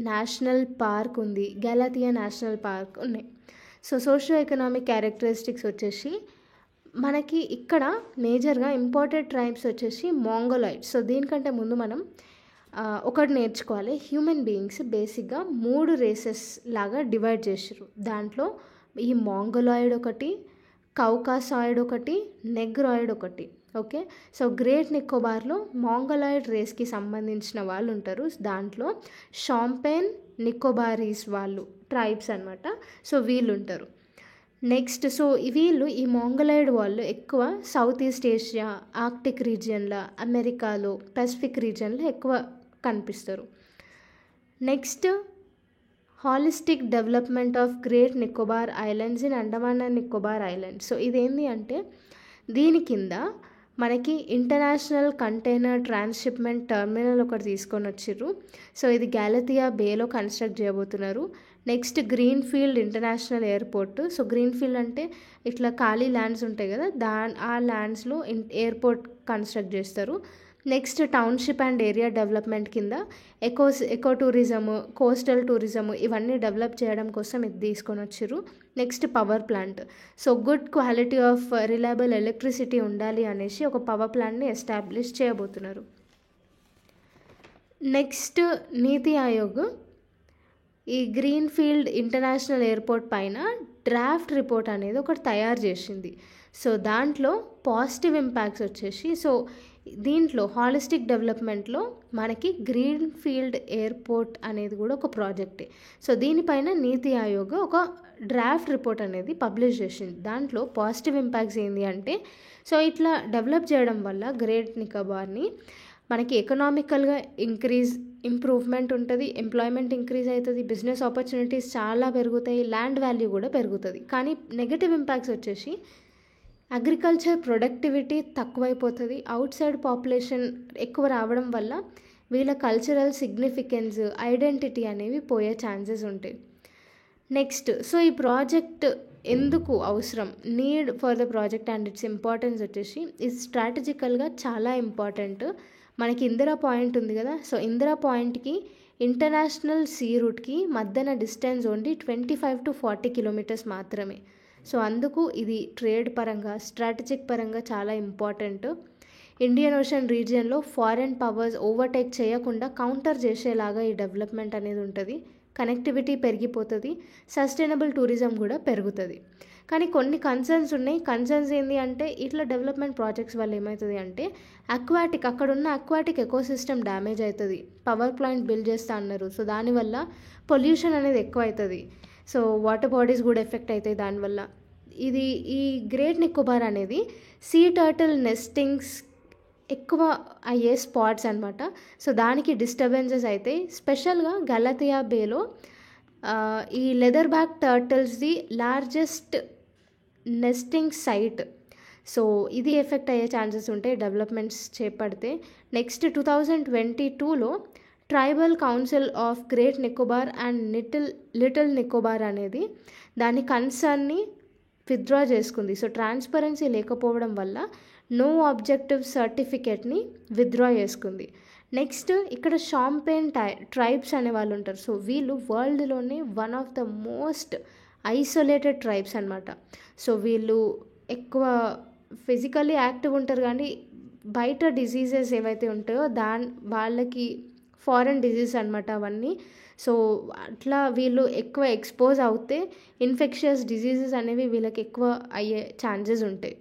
నేషనల్ పార్క్ ఉంది, గలాథియా నేషనల్ పార్క్ ఉన్నాయి. సో సోషియో ఎకనామిక్ క్యారెక్టరిస్టిక్స్ వచ్చేసి మనకి ఇక్కడ మేజర్గా ఇంపార్టెంట్ ట్రైబ్స్ వచ్చేసి మాంగోలాయిడ్స్. సో దీనికంటే ముందు మనం ఒకటి నేర్చుకోవాలి. హ్యూమన్ బీయింగ్స్ బేసిక్గా 3 రేసెస్ లాగా డివైడ్ చేసారు. దాంట్లో ఈ మాంగోలాయిడ్ ఒకటి, కౌకాసాయిడ్ ఒకటి, నెగ్రాయిడ్ ఒకటి. ఓకే, సో గ్రేట్ నికోబార్లో మాంగోలాయిడ్ రేస్కి సంబంధించిన వాళ్ళు ఉంటారు. దాంట్లో షాంపెన్ నికోబారీస్ వాళ్ళు ట్రైబ్స్ అనమాట. సో వీళ్ళు ఉంటారు. నెక్స్ట్ సో వీళ్ళు ఈ మాంగోలాయిడ్ వాళ్ళు ఎక్కువ సౌత్ ఈస్ట్ ఏషియా, ఆర్క్టిక్ రీజియన్లో, అమెరికాలో, పసిఫిక్ రీజియన్లో ఎక్కువ కనిపిస్తారు. Next holistic development of Great Nicobar islands in Andaman and Nicobar islands. So ఇదేంటి అంటే దీని కింద మనకి ఇంటర్నేషనల్ కంటైనర్ ట్రాన్స్షిప్మెంట్ టర్మినల్ ఒకటి తీసుకొని వచ్చిర్రు. సో ఇది గ్యాలథియా బేలో కన్స్ట్రక్ట్ చేయబోతున్నారు. Next greenfield international airport. So greenfield అంటే ఇట్లా ఖాళీ ల్యాండ్స్ ఉంటాయి కదా, ఆ ల్యాండ్స్లో ఎయిర్పోర్ట్ కన్స్ట్రక్ట్ చేస్తారు. Next township and area development కింద ఎకో టూరిజము, కోస్టల్ టూరిజము, ఇవన్నీ డెవలప్ చేయడం కోసం ఇది తీసుకొని వచ్చారు. Next power plant. So good quality of reliable electricity ఉండాలి అనేసి ఒక పవర్ ప్లాంట్ని ఎస్టాబ్లిష్ చేయబోతున్నారు. నెక్స్ట్ నీతి ఆయోగ్ ఈ గ్రీన్ఫీల్డ్ ఇంటర్నేషనల్ ఎయిర్పోర్ట్ పైన డ్రాఫ్ట్ రిపోర్ట్ అనేది ఒకటి తయారు చేసింది. సో దాంట్లో పాజిటివ్ ఇంపాక్ట్స్ వచ్చేసి, సో దీంట్లో హాలిస్టిక్ డెవలప్మెంట్లో మనకి గ్రీన్ఫీల్డ్ ఎయిర్పోర్ట్ అనేది కూడా ఒక ప్రాజెక్టే. సో దీనిపైన నీతి ఆయోగ్ ఒక డ్రాఫ్ట్ రిపోర్ట్ అనేది పబ్లిష్ చేసింది. దాంట్లో పాజిటివ్ ఇంపాక్ట్స్ ఏంటి అంటే, సో ఇట్లా డెవలప్ చేయడం వల్ల గ్రేట్ నికోబార్ని మనకి ఎకనామికల్గా ఇంప్రూవ్మెంట్ ఉంటుంది, ఎంప్లాయ్మెంట్ ఇంక్రీజ్ అవుతుంది, బిజినెస్ ఆపర్చునిటీస్ చాలా పెరుగుతాయి, ల్యాండ్ వాల్యూ కూడా పెరుగుతుంది. కానీ నెగటివ్ ఇంపాక్ట్స్ వచ్చేసి అగ్రికల్చర్ ప్రొడక్టివిటీ తక్కువైపోతుంది, అవుట్ సైడ్ పాపులేషన్ ఎక్కువ రావడం వల్ల వీళ్ళ కల్చరల్ సిగ్నిఫికెన్స్, ఐడెంటిటీ అనేవి పోయే ఛాన్సెస్ ఉంటాయి. నెక్స్ట్ సో ఈ ప్రాజెక్ట్ ఎందుకు అవసరం, need for the project and its importance వచ్చేసి ఇది స్ట్రాటజికల్గా చాలా ఇంపార్టెంట్. మనకి ఇందిరా పాయింట్ ఉంది కదా, సో ఇందిరా పాయింట్కి ఇంటర్నేషనల్ సీ రూట్కి మధ్యన డిస్టెన్స్ ఓన్లీ 25 to 40 కిలోమీటర్స్ మాత్రమే. సో అందుకు ఇది ట్రేడ్ పరంగా, స్ట్రాటజిక్ పరంగా చాలా ఇంపార్టెంట్. ఇండియన్ ఓషన్ రీజియన్లో ఫారెన్ పవర్స్ ఓవర్టేక్ చేయకుండా కౌంటర్ చేసేలాగా ఈ డెవలప్మెంట్ అనేది ఉంటుంది. కనెక్టివిటీ పెరిగిపోతుంది, సస్టైనబుల్ టూరిజం కూడా పెరుగుతుంది. కానీ కొన్ని కన్సర్న్స్ ఉన్నాయి. కన్సర్న్స్ ఏంటి అంటే ఇట్లా డెవలప్మెంట్ ప్రాజెక్ట్స్ వల్ల ఏమవుతుంది అంటే అక్కడున్న అక్వాటిక్ ఎకోసిస్టమ్ డ్యామేజ్ అవుతుంది. పవర్ ప్లాంట్ బిల్డ్ చేస్తా అన్నారు, సో దానివల్ల పొల్యూషన్ అనేది ఎక్కువ అవుతుంది. సో వాటర్ బాడీస్ కూడా ఎఫెక్ట్ అవుతాయి దానివల్ల. ఈ గ్రేట్ నికోబార్ అనేది సీ టర్టిల్ నెస్టింగ్స్ ఎక్కువ అయ్యే స్పాట్స్ అనమాట. సో దానికి డిస్టర్బెన్సెస్ అవుతాయి. స్పెషల్గా గలాథియా బేలో ఈ లెదర్ బ్యాక్ టర్టిల్స్ది లార్జెస్ట్ నెస్టింగ్ సైట్. సో ఇది ఎఫెక్ట్ అయ్యే ఛాన్సెస్ ఉంటాయి డెవలప్మెంట్స్ చేపడితే. నెక్స్ట్ 2022లో tribal council of Great Nicobar and Little Nicobar అనేది దాని కన్సర్న్ని విత్డ్రా చేసుకుంది. సో ట్రాన్స్పరెన్సీ లేకపోవడం వల్ల నో ఆబ్జెక్టివ్ సర్టిఫికేట్ని విత్డ్రా చేసుకుంది. నెక్స్ట్ ఇక్కడ షాంపెన్ ట్రైబ్స్ అనే వాళ్ళు ఉంటారు. సో వీళ్ళు వరల్డ్లోనే one of the most isolated tribes అనమాట. సో వీళ్ళు ఎక్కువ ఫిజికల్లీ యాక్టివ్ ఉంటారు, కానీ బయట డిసీజెస్ ఏవైతే ఉంటాయో వాళ్ళకి ఫారెన్ డిజీజ్ అనమాట అవన్నీ. సో అట్లా వీళ్ళు ఎక్కువ ఎక్స్పోజ్ అవుతే ఇన్ఫెక్షియస్ డిజీజెస్ అనేవి వీళ్ళకి ఎక్కువ అయ్యే ఛాన్సెస్ ఉంటాయి.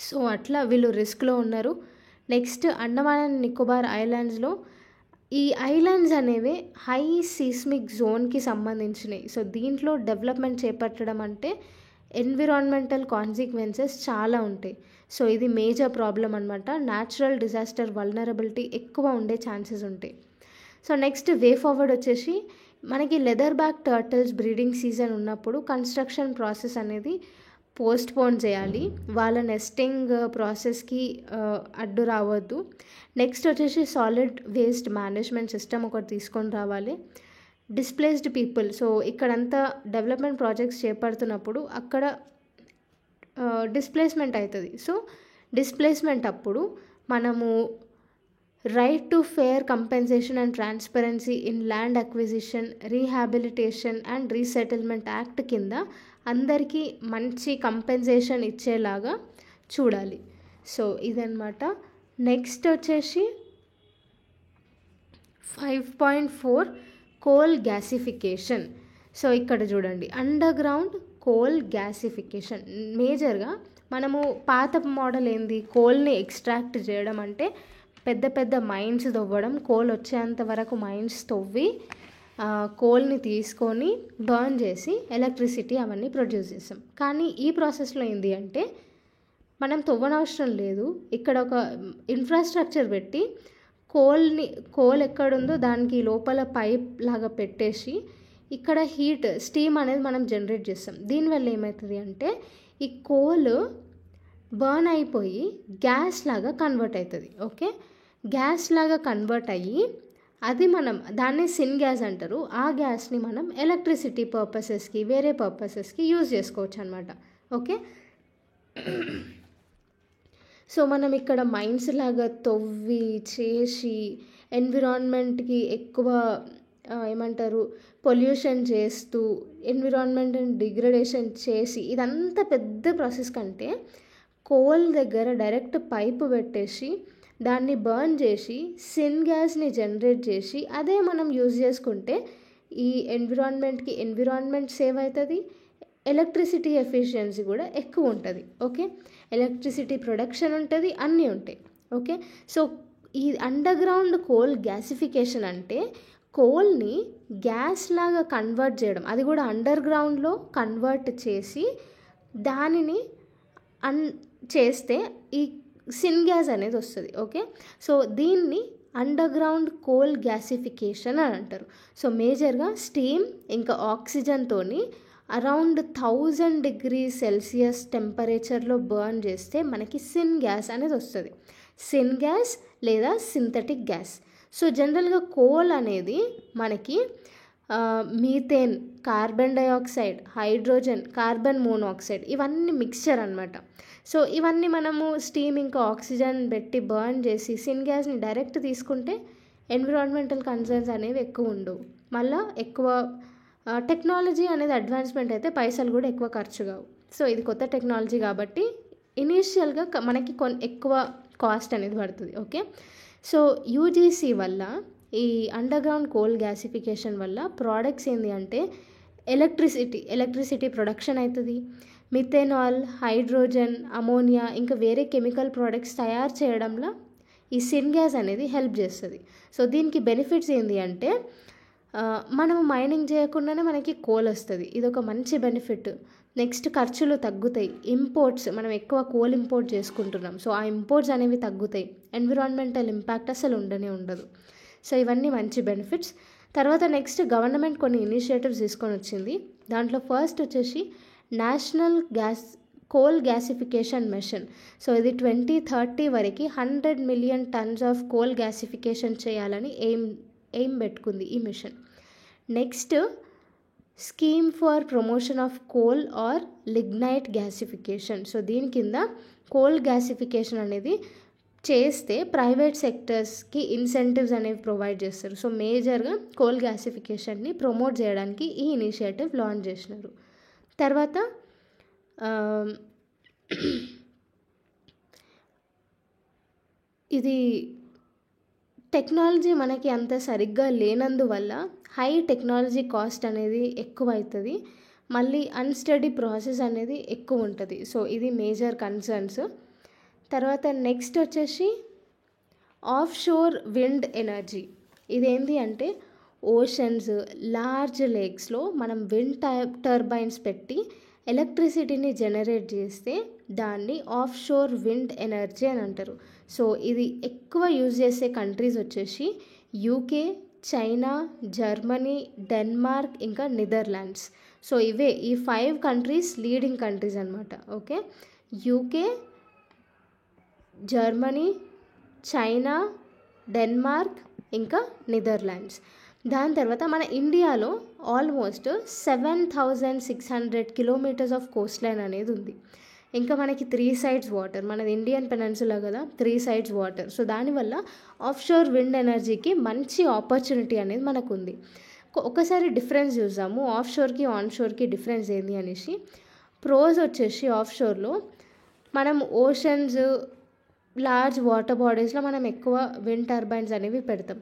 సో అట్లా వీళ్ళు రిస్క్లో ఉన్నారు. నెక్స్ట్ అండమాన్ అండ్ నికోబార్ ఐలాండ్స్లో ఈ ఐలాండ్స్ అనేవి హై సీస్మిక్ జోన్కి సంబంధించినవి. సో దీంట్లో డెవలప్మెంట్ చేపట్టడం అంటే ఎన్విరాన్మెంటల్ కాన్సిక్వెన్సెస్ చాలా ఉంటాయి. సో ఇది మేజర్ ప్రాబ్లం అనమాట. న్యాచురల్ డిజాస్టర్ వల్నరబిలిటీ ఎక్కువ ఉండే ఛాన్సెస్ ఉంటాయి. సో నెక్స్ట్ వే ఫార్వర్డ్ వచ్చేసి మనకి leather back turtles breeding season ఉన్నప్పుడు కన్స్ట్రక్షన్ ప్రాసెస్ అనేది పోస్ట్పోన్ చేయాలి. వాళ్ళ నెస్టింగ్ ప్రాసెస్కి అడ్డు రావద్దు. నెక్స్ట్ వచ్చేసి సాలిడ్ వేస్ట్ మేనేజ్మెంట్ సిస్టమ్ ఒకటి తీసుకొని రావాలి. డిస్ప్లేస్డ్ పీపుల్, సో ఇక్కడంతా డెవలప్మెంట్ ప్రాజెక్ట్స్ చేపడుతున్నప్పుడు అక్కడ డిస్ప్లేస్మెంట్ అవుతుంది. సో డిస్ప్లేస్మెంట్ అప్పుడు మనము right to fair compensation and transparency in land acquisition, rehabilitation and resettlement act కింద అందరికీ మంచి కంపెన్సేషన్ ఇచ్చేలాగా చూడాలి. సో ఇదన్నమాట. నెక్స్ట్ వచ్చేసి 5.4 కోల్ గ్యాసిఫికేషన్. సో ఇక్కడ చూడండి, అండర్ గ్రౌండ్ కోల్ గ్యాసిఫికేషన్. మేజర్గా మనము పాత మోడల్ ఏంది, కోల్ని ఎక్స్ట్రాక్ట్ చేయడం అంటే పెద్ద పెద్ద మైన్స్ తవ్వడం, కోల్ వచ్చేంత వరకు మైన్స్ తవ్వి కోల్ని తీసుకొని బర్న్ చేసి ఎలక్ట్రిసిటీ అవన్నీ ప్రొడ్యూస్ చేస్తాం. కానీ ఈ ప్రాసెస్లో ఏంది అంటే మనం తవ్వనవసరం లేదు. ఇక్కడ ఒక ఇన్ఫ్రాస్ట్రక్చర్ పెట్టి కోల్ ఎక్కడుందో దానికి లోపల పైప్ లాగా పెట్టేసి ఇక్కడ హీట్ స్టీమ్ అనేది మనం జనరేట్ చేస్తాం. దీనివల్ల ఏమవుతుంది అంటే ఈ కోల్ బర్న్ అయిపోయి గ్యాస్ లాగా కన్వర్ట్ అవుతుంది. ఓకే, గ్యాస్ లాగా కన్వర్ట్ అయ్యి అది మనం దాన్ని సిన్ గ్యాస్ అంటారు. ఆ గ్యాస్ని మనం ఎలక్ట్రిసిటీ పర్పసెస్కి వేరే పర్పసెస్కి యూజ్ చేసుకోవచ్చు అనమాట. ఓకే, సో మనం ఇక్కడ మైన్స్ లాగా తవ్వి చేసి ఎన్విరాన్మెంట్కి ఎక్కువ ఏమంటారు పొల్యూషన్ చేస్తూ ఎన్విరాన్మెంట్ని డిగ్రేడేషన్ చేసి ఇదంతా పెద్ద ప్రాసెస్ కంటే కోల్ దగ్గర డైరెక్ట్ పైపు పెట్టేసి దాన్ని బర్న్ చేసి సిన్ గ్యాస్ని జనరేట్ చేసి అదే మనం యూజ్ చేసుకుంటే ఈ ఎన్విరాన్మెంట్ సేవ్ అవుతుంది, ఎలక్ట్రిసిటీ ఎఫిషియన్సీ కూడా ఎక్కువ ఉంటుంది. ఓకే, ఎలక్ట్రిసిటీ ప్రొడక్షన్ ఉంటుంది, అన్నీ ఉంటాయి. ఓకే, సో ఈ అండర్ గ్రౌండ్ కోల్ గ్యాసిఫికేషన్ అంటే కోల్ని గ్యాస్ లాగా కన్వర్ట్ చేయడం, అది కూడా అండర్ గ్రౌండ్లో కన్వర్ట్ చేసి దానిని చేస్తే ఈ సిన్ గ్యాస్ అనేది వస్తుంది. ఓకే, సో దీన్ని అండర్ గ్రౌండ్ కోల్ గ్యాసిఫికేషన్ అని అంటారు. సో మేజర్గా స్టీమ్ ఇంకా ఆక్సిజన్తోని అరౌండ్ 1000 degrees Celsius టెంపరేచర్లో బర్న్ చేస్తే మనకి సిన్ గ్యాస్ అనేది వస్తుంది. సిన్ గ్యాస్ లేదా సింథటిక్ గ్యాస్. సో జనరల్గా కోల్ అనేది మనకి methane, carbon dioxide, hydrogen, carbon monoxide ఇవన్నీ మిక్స్చర్ అనమాట. సో ఇవన్నీ మనము స్టీమ్ ఇంకా ఆక్సిజన్ పెట్టి బర్న్ చేసి సిన్ గ్యాస్ని డైరెక్ట్ తీసుకుంటే ఎన్విరాన్మెంటల్ కన్సర్న్స్ అనేవి ఎక్కువ ఉండవు. మళ్ళీ ఎక్కువ టెక్నాలజీ అనేది అడ్వాన్స్మెంట్ అయితే పైసలు కూడా ఎక్కువ ఖర్చు కావు. సో ఇది కొత్త టెక్నాలజీ కాబట్టి ఇనీషియల్గా మనకి ఎక్కువ కాస్ట్ అనేది పడుతుంది. ఓకే, సో యూజీసీ వల్ల ఈ అండర్ గ్రౌండ్ కోల్ గ్యాసిఫికేషన్ వల్ల ప్రోడక్ట్స్ ఏంటి అంటే ఎలక్ట్రిసిటీ ప్రొడక్షన్ అవుతుంది. మిథెనాల్, హైడ్రోజన్, అమోనియా ఇంకా వేరే కెమికల్ ప్రోడక్ట్స్ తయారు చేయడంలో ఈ సిన్ గ్యాస్ అనేది హెల్ప్ చేస్తుంది. సో దీనికి బెనిఫిట్స్ ఏంటి అంటే మనము మైనింగ్ చేయకుండానే మనకి కోల్ వస్తుంది, ఇది ఒక మంచి బెనిఫిట్. నెక్స్ట్ ఖర్చులు తగ్గుతాయి. ఇంపోర్ట్స్, మనం ఎక్కువ కోల్ ఇంపోర్ట్ చేసుకుంటున్నాం, సో ఆ ఇంపోర్ట్స్ అనేవి తగ్గుతాయి. ఎన్విరాన్మెంటల్ ఇంపాక్ట్ అసలు ఉండదు. సో ఇవన్నీ మంచి బెనిఫిట్స్. తర్వాత నెక్స్ట్ గవర్నమెంట్ కొన్ని ఇనిషియేటివ్స్ తీసుకొని వచ్చింది. దాంట్లో ఫస్ట్ వచ్చేసి national coal gasification mission. So ఇది 2030 వరకు 100 million tons of coal gasification చేయాలని ఎయిమ్ పెట్టుకుంది ఈ mission. Next scheme for promotion of coal or lignite gasification. So దీని కింద కోల్ గ్యాసిఫికేషన్ అనేది చేస్తే ప్రైవేట్ సెక్టర్స్కి ఇన్సెంటివ్స్ అనేవి ప్రొవైడ్ చేస్తారు. సో మేజర్గా కోల్ గ్యాసిఫికేషన్ని ప్రమోట్ చేయడానికి ఈ ఇనిషియేటివ్ లాంచ్ చేసినారు. తర్వాత ఇది టెక్నాలజీ మనకి అంత సరిగ్గా లేనందువల్ల హై టెక్నాలజీ కాస్ట్ అనేది ఎక్కువ అవుతుంది, మళ్ళీ అన్స్టడీ ప్రాసెస్ అనేది ఎక్కువ ఉంటుంది. సో ఇది మేజర్ కన్సర్న్స్. తర్వాత నెక్స్ట్ వచ్చేసి ఆఫ్ షోర్ విండ్ ఎనర్జీ. ఇదేంటి అంటే ఓషన్స్, లార్జ్ లేక్స్లో మనం విండ్ టర్బైన్స్ పెట్టి ఎలక్ట్రిసిటీని జనరేట్ చేస్తే దాన్ని ఆఫ్ షోర్ విండ్ ఎనర్జీ అని అంటారు. సో ఇది ఎక్కువ యూజ్ చేసే కంట్రీస్ వచ్చేసి యూకే, చైనా, జర్మనీ, డెన్మార్క్, ఇంకా నెదర్లాండ్స్. సో ఇవే ఈ 5 కంట్రీస్ లీడింగ్ కంట్రీస్ అనమాట. Okay, UK, Germany, China, Denmark, ఇంకా నెదర్లాండ్స్. దాని తర్వాత మన ఇండియాలో almost 7,600 kilometres of Coast line అనేది ఉంది. ఇంకా మనకి 3 sides వాటర్, మనది ఇండియన్ పెనిన్సులా కదా, 3 sides వాటర్. సో దానివల్ల ఆఫ్ షోర్ విండ్ ఎనర్జీకి మంచి ఆపర్చునిటీ అనేది మనకు ఉంది. ఒకసారి డిఫరెన్స్ చూద్దాము ఆఫ్ షోర్కి ఆన్ షోర్కి డిఫరెన్స్ ఏంది అనేసి. ప్రోస్ వచ్చేసి ఆఫ్ షోర్లో మనం ఓషన్స్, లార్జ్ వాటర్ బాడీస్లో మనం ఎక్కువ విండ్ టర్బైన్స్ అనేవి పెడతాం.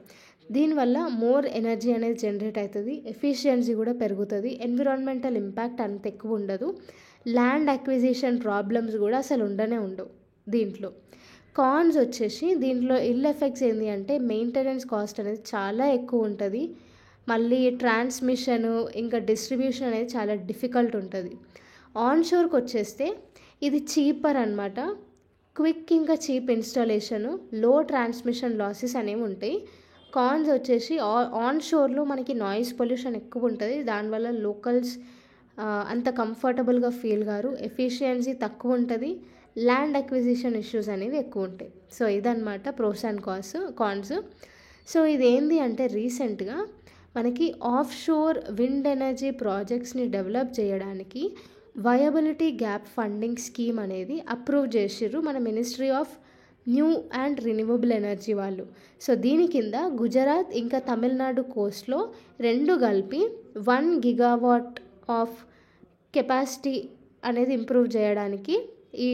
దీనివల్ల మోర్ ఎనర్జీ అనేది జనరేట్ అవుతుంది, ఎఫిషియన్సీ కూడా పెరుగుతుంది, ఎన్విరాన్మెంటల్ ఇంపాక్ట్ అంత ఎక్కువ ఉండదు, ల్యాండ్ అక్విజిషన్ ప్రాబ్లమ్స్ కూడా అసలు ఉండవు దీంట్లో. కాన్స్ వచ్చేసి దీంట్లో ఇల్ ఎఫెక్ట్స్ ఏంటి అంటే మెయింటెనెన్స్ కాస్ట్ అనేది చాలా ఎక్కువ ఉంటుంది, మళ్ళీ ట్రాన్స్మిషన్ ఇంకా డిస్ట్రిబ్యూషన్ అనేది చాలా డిఫికల్ట్ ఉంటుంది. ఆన్ షోర్కి వచ్చేస్తే ఇది చీపర్ అనమాట, క్విక్ ఇంకా చీప్ ఇన్స్టాలేషను, లో ట్రాన్స్మిషన్ లాసెస్ అనేవి ఉంటాయి. కాన్స్ వచ్చేసి ఆన్ షోర్లో మనకి నాయిస్ పొల్యూషన్ ఎక్కువ ఉంటుంది, దానివల్ల లోకల్స్ అంత కంఫర్టబుల్గా ఫీల్ గారు, ఎఫిషియన్సీ తక్కువ ఉంటుంది, ల్యాండ్ అక్విజిషన్ ఇష్యూస్ అనేవి ఎక్కువ ఉంటాయి. సో ఇదన్నమాట ప్రోస్ అండ్ కాన్స్. సో ఇదేంటి అంటే రీసెంట్గా మనకి ఆఫ్ షోర్ విండ్ ఎనర్జీ ప్రాజెక్ట్స్ని డెవలప్ చేయడానికి వయబిలిటీ గ్యాప్ ఫండింగ్ స్కీమ్ అనేది అప్రూవ్ చేసిర్రు మన ministry of new and renewable energy వాళ్ళు. సో దీని కింద గుజరాత్ ఇంకా తమిళనాడు కోస్ట్లో 2 కలిపి 1 గిగావాట్ ఆఫ్ కెపాసిటీ అనేది ఇంప్రూవ్ చేయడానికి ఈ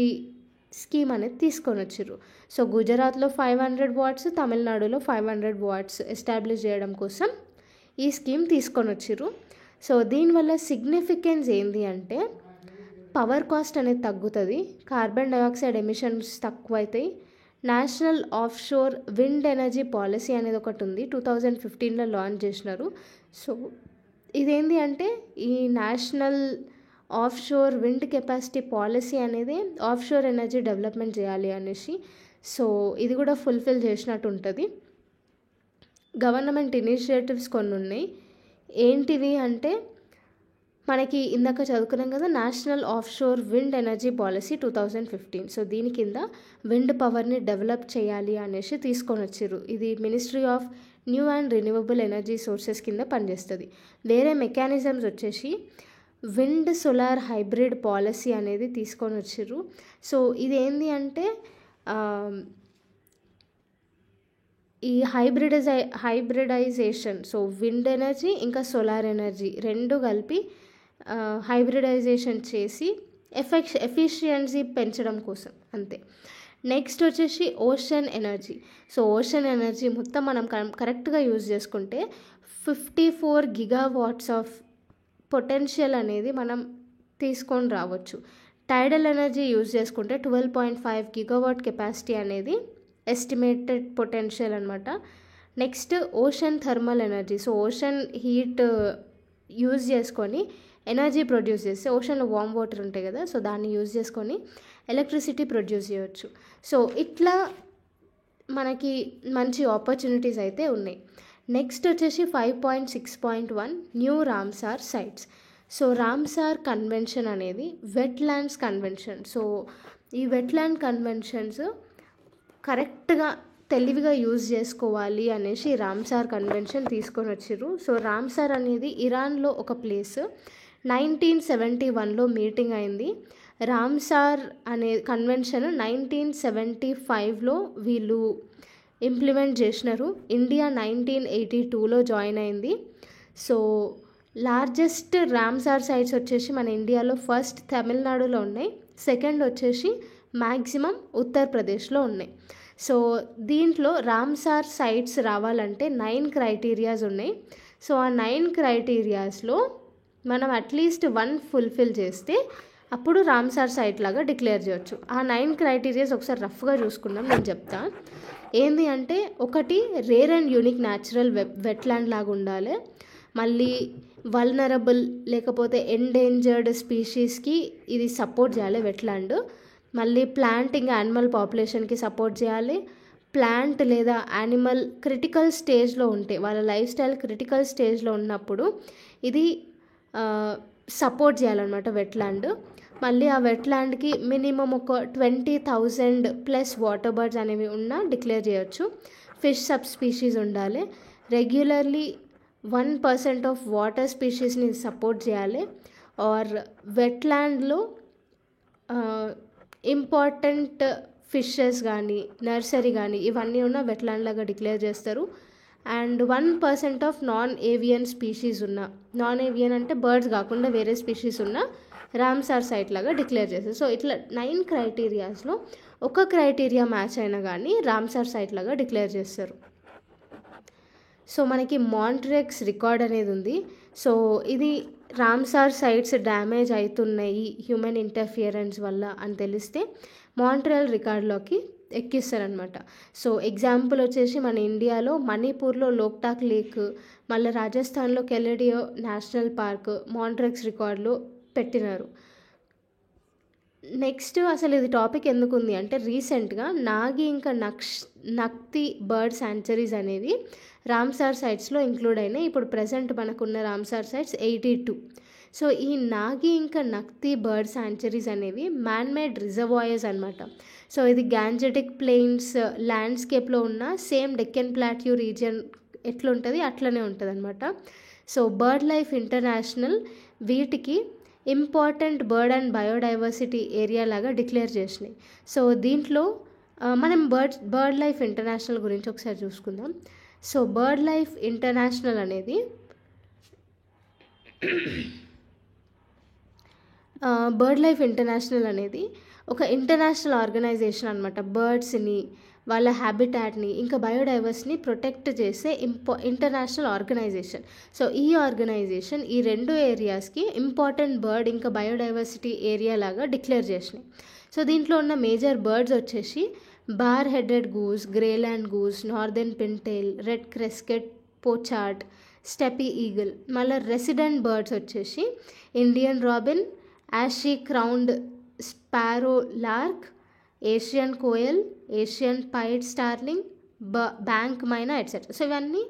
స్కీమ్ అనేది తీసుకొని వచ్చిర్రు. సో గుజరాత్లో 500 watts, తమిళనాడులో 500 watts ఎస్టాబ్లిష్ చేయడం కోసం ఈ స్కీమ్ తీసుకొని వచ్చిర్రు. సో దీనివల్ల సిగ్నిఫికెన్స్ ఏంటి అంటే పవర్ కాస్ట్ అనేది తగ్గుతుంది, కార్బన్ డైఆక్సైడ్ ఎమిషన్స్ తక్కువ అవుతాయి. National of shore wind energy policy అనేది ఒకటి ఉంది, 2015లో లాంచ్ చేసినారు. సో ఇదేంటి అంటే ఈ national of shore wind capacity policy అనేది ఆఫ్ షోర్ ఎనర్జీ డెవలప్మెంట్ చేయాలి అనేసి. సో ఇది కూడా ఫుల్ఫిల్ చేసినట్టు ఉంటుంది. గవర్నమెంట్ ఇనిషియేటివ్స్ కొన్ని ఉన్నాయి. ఏంటివి అంటే మనకి ఇందాక చదువుకున్నాం కదా, national of shore wind energy policy 2015. So దీని కింద విండ్ పవర్ని డెవలప్ చేయాలి అనేసి తీసుకొని వచ్చిర్రు. ఇది ministry of new and renewable energy sources కింద పనిచేస్తుంది. వేరే మెకానిజమ్స్ వచ్చేసి విండ్ సోలార్ హైబ్రిడ్ పాలసీ అనేది తీసుకొని వచ్చిర్రు. సో ఇదేంటి అంటే ఈ హైబ్రిడైజేషన్, సో విండ్ ఎనర్జీ ఇంకా సోలార్ ఎనర్జీ 2 కలిపి హైబ్రిడైజేషన్ చేసి ఎఫిషియన్సీ పెంచడం కోసం అంతే. నెక్స్ట్ వచ్చేసి ocean energy. So ocean energy మొత్తం మనం కరెక్ట్గా యూజ్ చేసుకుంటే 54 gigawatts ఆఫ్ పొటెన్షియల్ అనేది మనం తీసుకొని రావచ్చు. టైడల్ ఎనర్జీ యూజ్ చేసుకుంటే 12.5 gigawatt కెపాసిటీ అనేది ఎస్టిమేటెడ్ పొటెన్షియల్ అనమాట. Next ocean thermal energy. So ocean heat use చేసుకొని ఎనర్జీ ప్రొడ్యూస్ చేస్తే, ఓషన్లో వామ్ వాటర్ ఉంటాయి కదా, సో దాన్ని యూజ్ చేసుకొని ఎలక్ట్రిసిటీ ప్రొడ్యూస్ చేయవచ్చు. సో ఇట్లా మనకి మంచి ఆపర్చునిటీస్ అయితే ఉన్నాయి. నెక్స్ట్ వచ్చేసి 5.6.1 new Ramsar sites. So Ramsar convention అనేది వెట్లాండ్స్ కన్వెన్షన్. సో ఈ వెట్లాండ్ కన్వెన్షన్స్ కరెక్ట్గా తెలివిగా యూజ్ చేసుకోవాలి అనేసి రామ్సార్ కన్వెన్షన్ తీసుకొని వచ్చిర్రు. సో రామ్సార్ అనేది ఇరాన్లో ఒక ప్లేస్. 1971లో మీటింగ్ అయింది. రామ్సార్ అనే కన్వెన్షన్ 1975లో వీళ్ళు ఇంప్లిమెంట్ చేసినారు. ఇండియా 1982లో జాయిన్ అయింది. సో లార్జెస్ట్ రామ్సార్ సైట్స్ వచ్చేసి మన ఇండియాలో ఫస్ట్ తమిళనాడులో ఉన్నాయి, సెకండ్ వచ్చేసి మ్యాక్సిమం ఉత్తరప్రదేశ్లో ఉన్నాయి. సో దీంట్లో రామ్సార్ సైట్స్ రావాలంటే 9 క్రైటీరియాస్ ఉన్నాయి. సో ఆ 9 క్రైటీరియాస్లో మనం అట్లీస్ట్ 1 ఫుల్ఫిల్ చేస్తే అప్పుడు రామ్సార్ సైట్ లాగా డిక్లేర్ చేయొచ్చు. ఆ 9 క్రైటీరియాస్ ఒకసారి రఫ్గా చూసుకుందాం, నేను చెప్తా. ఏంది అంటే, ఒకటి rare and unique natural wetland లాగా ఉండాలి, మళ్ళీ వల్నరబుల్ లేకపోతే ఎండేంజర్డ్ స్పీషీస్కి ఇది సపోర్ట్ చేయాలి వెట్లాండ్. మళ్ళీ ప్లాంట్ ఇంకా యానిమల్ పాపులేషన్కి సపోర్ట్ చేయాలి. ప్లాంట్ లేదా యానిమల్ క్రిటికల్ స్టేజ్లో ఉంటే, వాళ్ళ లైఫ్ స్టైల్ క్రిటికల్ స్టేజ్లో ఉన్నప్పుడు ఇది సపోర్ట్ చేయాలన్నమాట వెట్లాండ్. మళ్ళీ ఆ వెట్లాండ్కి మినిమం ఒక 20,000 ప్లస్ వాటర్ బర్డ్స్ అనేవి ఉన్నా డిక్లేర్ చేయొచ్చు. ఫిష్ సబ్ స్పీషీస్ ఉండాలి. రెగ్యులర్లీ 1% ఆఫ్ వాటర్ స్పీషీస్ని సపోర్ట్ చేయాలి. ఆర్ వెట్లాండ్లో ఇంపార్టెంట్ ఫిషెస్ కానీ నర్సరీ కానీ ఇవన్నీ ఉన్న వెట్లాండ్ లాగా డిక్లేర్ చేస్తారు. And 1% of non avian species ఉన్న, నాన్ ఏవియన్ అంటే బర్డ్స్ కాకుండా వేరే స్పీషీస్ ఉన్న రామ్సార్ సైట్ లాగా డిక్లేర్ చేస్తారు. సో ఇట్లా 9 క్రైటీరియాస్లో ఒక క్రైటీరియా మ్యాచ్ అయినా కానీ రామ్సార్ సైట్ లాగా డిక్లేర్ చేస్తారు. సో మనకి మాంట్రెక్స్ రికార్డ్ అనేది ఉంది. సో ఇది రామ్సార్ సైట్స్ డ్యామేజ్ అవుతున్నాయి హ్యూమన్ ఇంటర్ఫియరెన్స్ వల్ల అని తెలిస్తే మాంట్రియల్ రికార్డ్లోకి ఎక్కిస్తారనమాట. సో ఎగ్జాంపుల్ వచ్చేసి మన ఇండియాలో మణిపూర్లో లోక్టాక్ లేక్, మళ్ళీ రాజస్థాన్లో కెలడియో నేషనల్ పార్క్ మాంట్రెక్స్ రికార్డులో పెట్టినారు. నెక్స్ట్ అసలు ఇది టాపిక్ ఎందుకు ఉంది అంటే రీసెంట్గా నాగి ఇంకా నక్తి బర్డ్ శాంక్చురీస్ అనేవి రామ్సార్ సైట్స్లో ఇంక్లూడ్ అయినాయి. ఇప్పుడు ప్రజెంట్ మనకున్న రామ్సార్ సైట్స్ 82. సో ఈ నాగి ఇంకా నక్తి బర్డ్ శాంక్చురీస్ అనేవి మ్యాన్మేడ్ రిజర్వాయర్స్ అనమాట. సో ఇది గ్యాంజెటిక్ ప్లెయిన్స్ ల్యాండ్స్కేప్లో ఉన్న సేమ్ డెక్కన్ ప్లాట్యూ రీజియన్ ఎట్లుంటుంది అట్లనే ఉంటుంది అనమాట. సో బర్డ్ లైఫ్ ఇంటర్నేషనల్ వీటికి important bird and biodiversity area లాగా డిక్లేర్ చేసినాయి. సో దీంట్లో మనం బర్డ్ లైఫ్ ఇంటర్నేషనల్ గురించి ఒకసారి చూసుకుందాం. సో బర్డ్ లైఫ్ ఇంటర్నేషనల్ అనేది ఒక ఇంటర్నేషనల్ ఆర్గనైజేషన్ అనమాట. బర్డ్స్ని, వాళ్ళ హ్యాబిటాట్ని ఇంకా బయోడైవర్సిటీని ప్రొటెక్ట్ చేసే ఇంటర్నేషనల్ ఆర్గనైజేషన్. సో ఈ ఆర్గనైజేషన్ ఈ 2 ఏరియాస్కి ఇంపార్టెంట్ బర్డ్ ఇంకా బయోడైవర్సిటీ ఏరియా లాగా డిక్లేర్ చేసినాయి. సో దీంట్లో ఉన్న మేజర్ బర్డ్స్ వచ్చేసి bar headed goose, greylag goose, northern pintail, red crested pochard, steppe eagle. మళ్ళీ రెసిడెంట్ బర్డ్స్ వచ్చేసి Indian robin, ashy crowned sparrow lark, Asian koel, Asian pied starling, bank myna etcetera. So ఇవన్నీ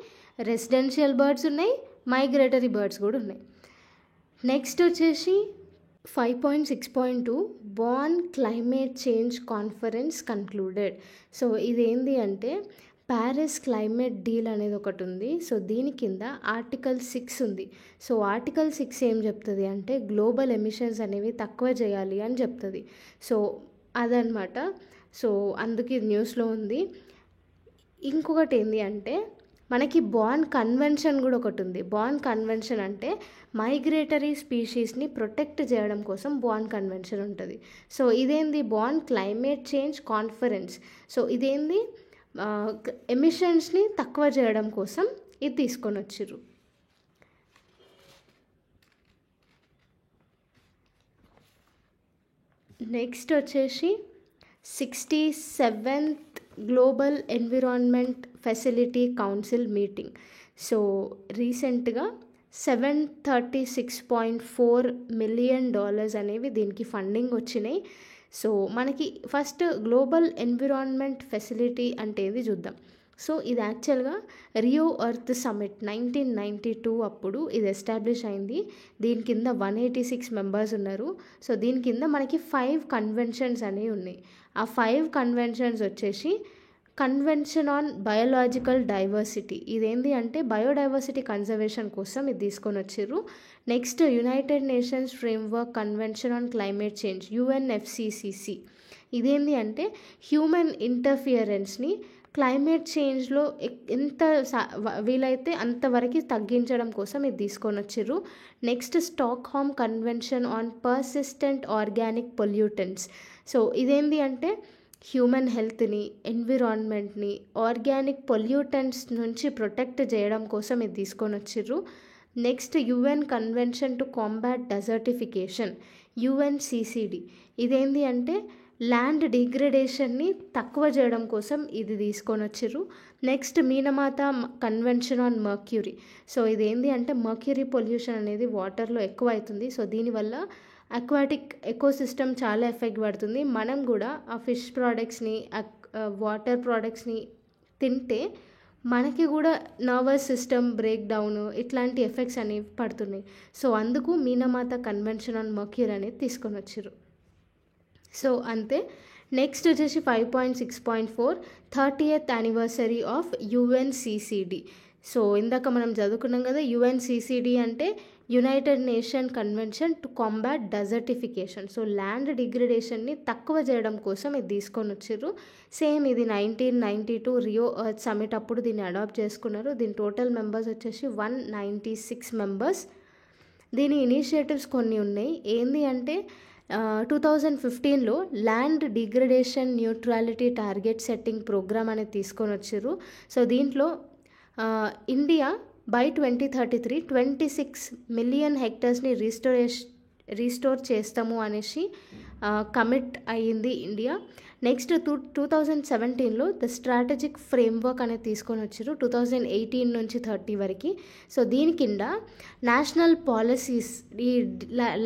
residential birds ఉన్నాయి, migratory birds కూడా ఉన్నాయి. Next వచ్చేసి 5.6.2 Bonn climate change conference concluded. So ఇదేంటి అంటే Paris climate deal అనేది ఒకటి ఉంది. సో దీని కింద ఆర్టికల్ 6 ఉంది. సో ఆర్టికల్ 6 ఏం చెప్తుంది అంటే గ్లోబల్ ఎమిషన్స్ అనేవి తక్కువ చేయాలి అని చెప్తుంది. సో అదనమాట. సో అందుకే న్యూస్లో ఉంది. ఇంకొకటి ఏంటి అంటే మనకి బాన్ కన్వెన్షన్ కూడా ఒకటి ఉంది. బాన్ కన్వెన్షన్ అంటే మైగ్రేటరీ స్పీషీస్ని ప్రొటెక్ట్ చేయడం కోసం బాన్ కన్వెన్షన్ ఉంటుంది. సో ఇదేంది బాన్ క్లైమేట్ చేంజ్ కాన్ఫరెన్స్. సో ఇదేంది ఎమిషన్స్ని తక్కువ చేయడం కోసం ఇది తీసుకొని వచ్చిర్రు. నెక్స్ట్ వచ్చేసి 67th global environment facility council meeting. So రీసెంట్గా $736.4 మిలియన్ అనేవి దీనికి ఫండింగ్ వచ్చినాయి. సో మనకి ఫస్ట్ గ్లోబల్ ఎన్విరాన్మెంట్ ఫెసిలిటీ అంటే ఏది చూద్దాం. సో ఇది యాక్చువల్గా రియో ఎర్త్ సమిట్ 1992 అప్పుడు ఇది ఎస్టాబ్లిష్ అయింది. దీని కింద 186 మెంబర్స్ ఉన్నారు. సో దీని కింద మనకి 5 కన్వెన్షన్స్ అనేవి ఉన్నాయి. ఆ 5 కన్వెన్షన్స్ వచ్చేసి కన్వెన్షన్ ఆన్ బయోలాజికల్ డైవర్సిటీ. ఇదేంటి అంటే బయోడైవర్సిటీ కన్జర్వేషన్ కోసం ఇది తీసుకొని వచ్చిర్రు. Next United nations framework convention on climate change UNFCCC. ఇదేంటి అంటే హ్యూమన్ ఇంటర్ఫియరెన్స్ని క్లైమేట్ చేంజ్లో ఎంత వీలైతే అంతవరకు తగ్గించడం కోసం ఇది తీసుకొని వచ్చిర్రు. Next Stockholm convention on persistent organic pollutants. So ఇదేంటి అంటే హ్యూమన్ హెల్త్ని, ఎన్విరాన్మెంట్ని ఆర్గానిక్ పొల్యూటెంట్స్ నుంచి ప్రొటెక్ట్ చేయడం కోసం ఇది తీసుకొని వచ్చిర్రు. Next UN convention to combat desertification UNCCD. ఇదేంటి అంటే ల్యాండ్ డిగ్రేడేషన్ని తక్కువ చేయడం కోసం ఇది తీసుకొని వచ్చిర్రు. Next Minamata convention on mercury. So ఇదేంటి అంటే మర్క్యూరీ పొల్యూషన్ అనేది వాటర్లో ఎక్కువ అవుతుంది. సో దీనివల్ల అక్వాటిక్ ఎకోసిస్టమ్ చాలా ఎఫెక్ట్ పడుతుంది. మనం కూడా ఆ ఫిష్ ప్రోడక్ట్స్ని వాటర్ ప్రోడక్ట్స్ని తింటే మనకి కూడా నర్వస్ సిస్టమ్ బ్రేక్ డౌన్ ఇట్లాంటి ఎఫెక్ట్స్ అనేవి పడుతున్నాయి. సో అందుకు మీనమాత కన్వెన్షన్ ఆన్ మర్క్యూరీ అనేది తీసుకొని వచ్చారు. సో అంతే. నెక్స్ట్ వచ్చేసి 5.6.4 30th anniversary of UNCCD. So ఇందాక మనం చదువుకున్నాం కదా, యుఎన్సిసిడి అంటే united nation convention to combat desertification. So land డిగ్రేడేషన్ని తక్కువ చేయడం కోసం ఇది తీసుకొని వచ్చారు. సేమ్ ఇది 1992 రియో ఎర్త్ సమిట్ అప్పుడు దీన్ని అడాప్ట్ చేసుకున్నారు. దీని టోటల్ మెంబర్స్ వచ్చేసి 196 మెంబర్స్. దీని ఇనిషియేటివ్స్ కొన్ని ఉన్నాయి. ఏంది అంటే 2015లో land degradation neutrality target setting programme అనేది తీసుకొని వచ్చారు. సో దీంట్లో ఇండియా బై 2033 26 మిలియన్ హెక్టర్స్ని రీస్టోర్ చేస్తాము అనేసి కమిట్ అయ్యింది ఇండియా. నెక్స్ట్ 2017లో ద స్ట్రాటజిక్ ఫ్రేమ్వర్క్ అనేది తీసుకొని వచ్చారు 2018 నుంచి 30 వరకు. సో దీని కింద నేషనల్ పాలసీస్, ఈ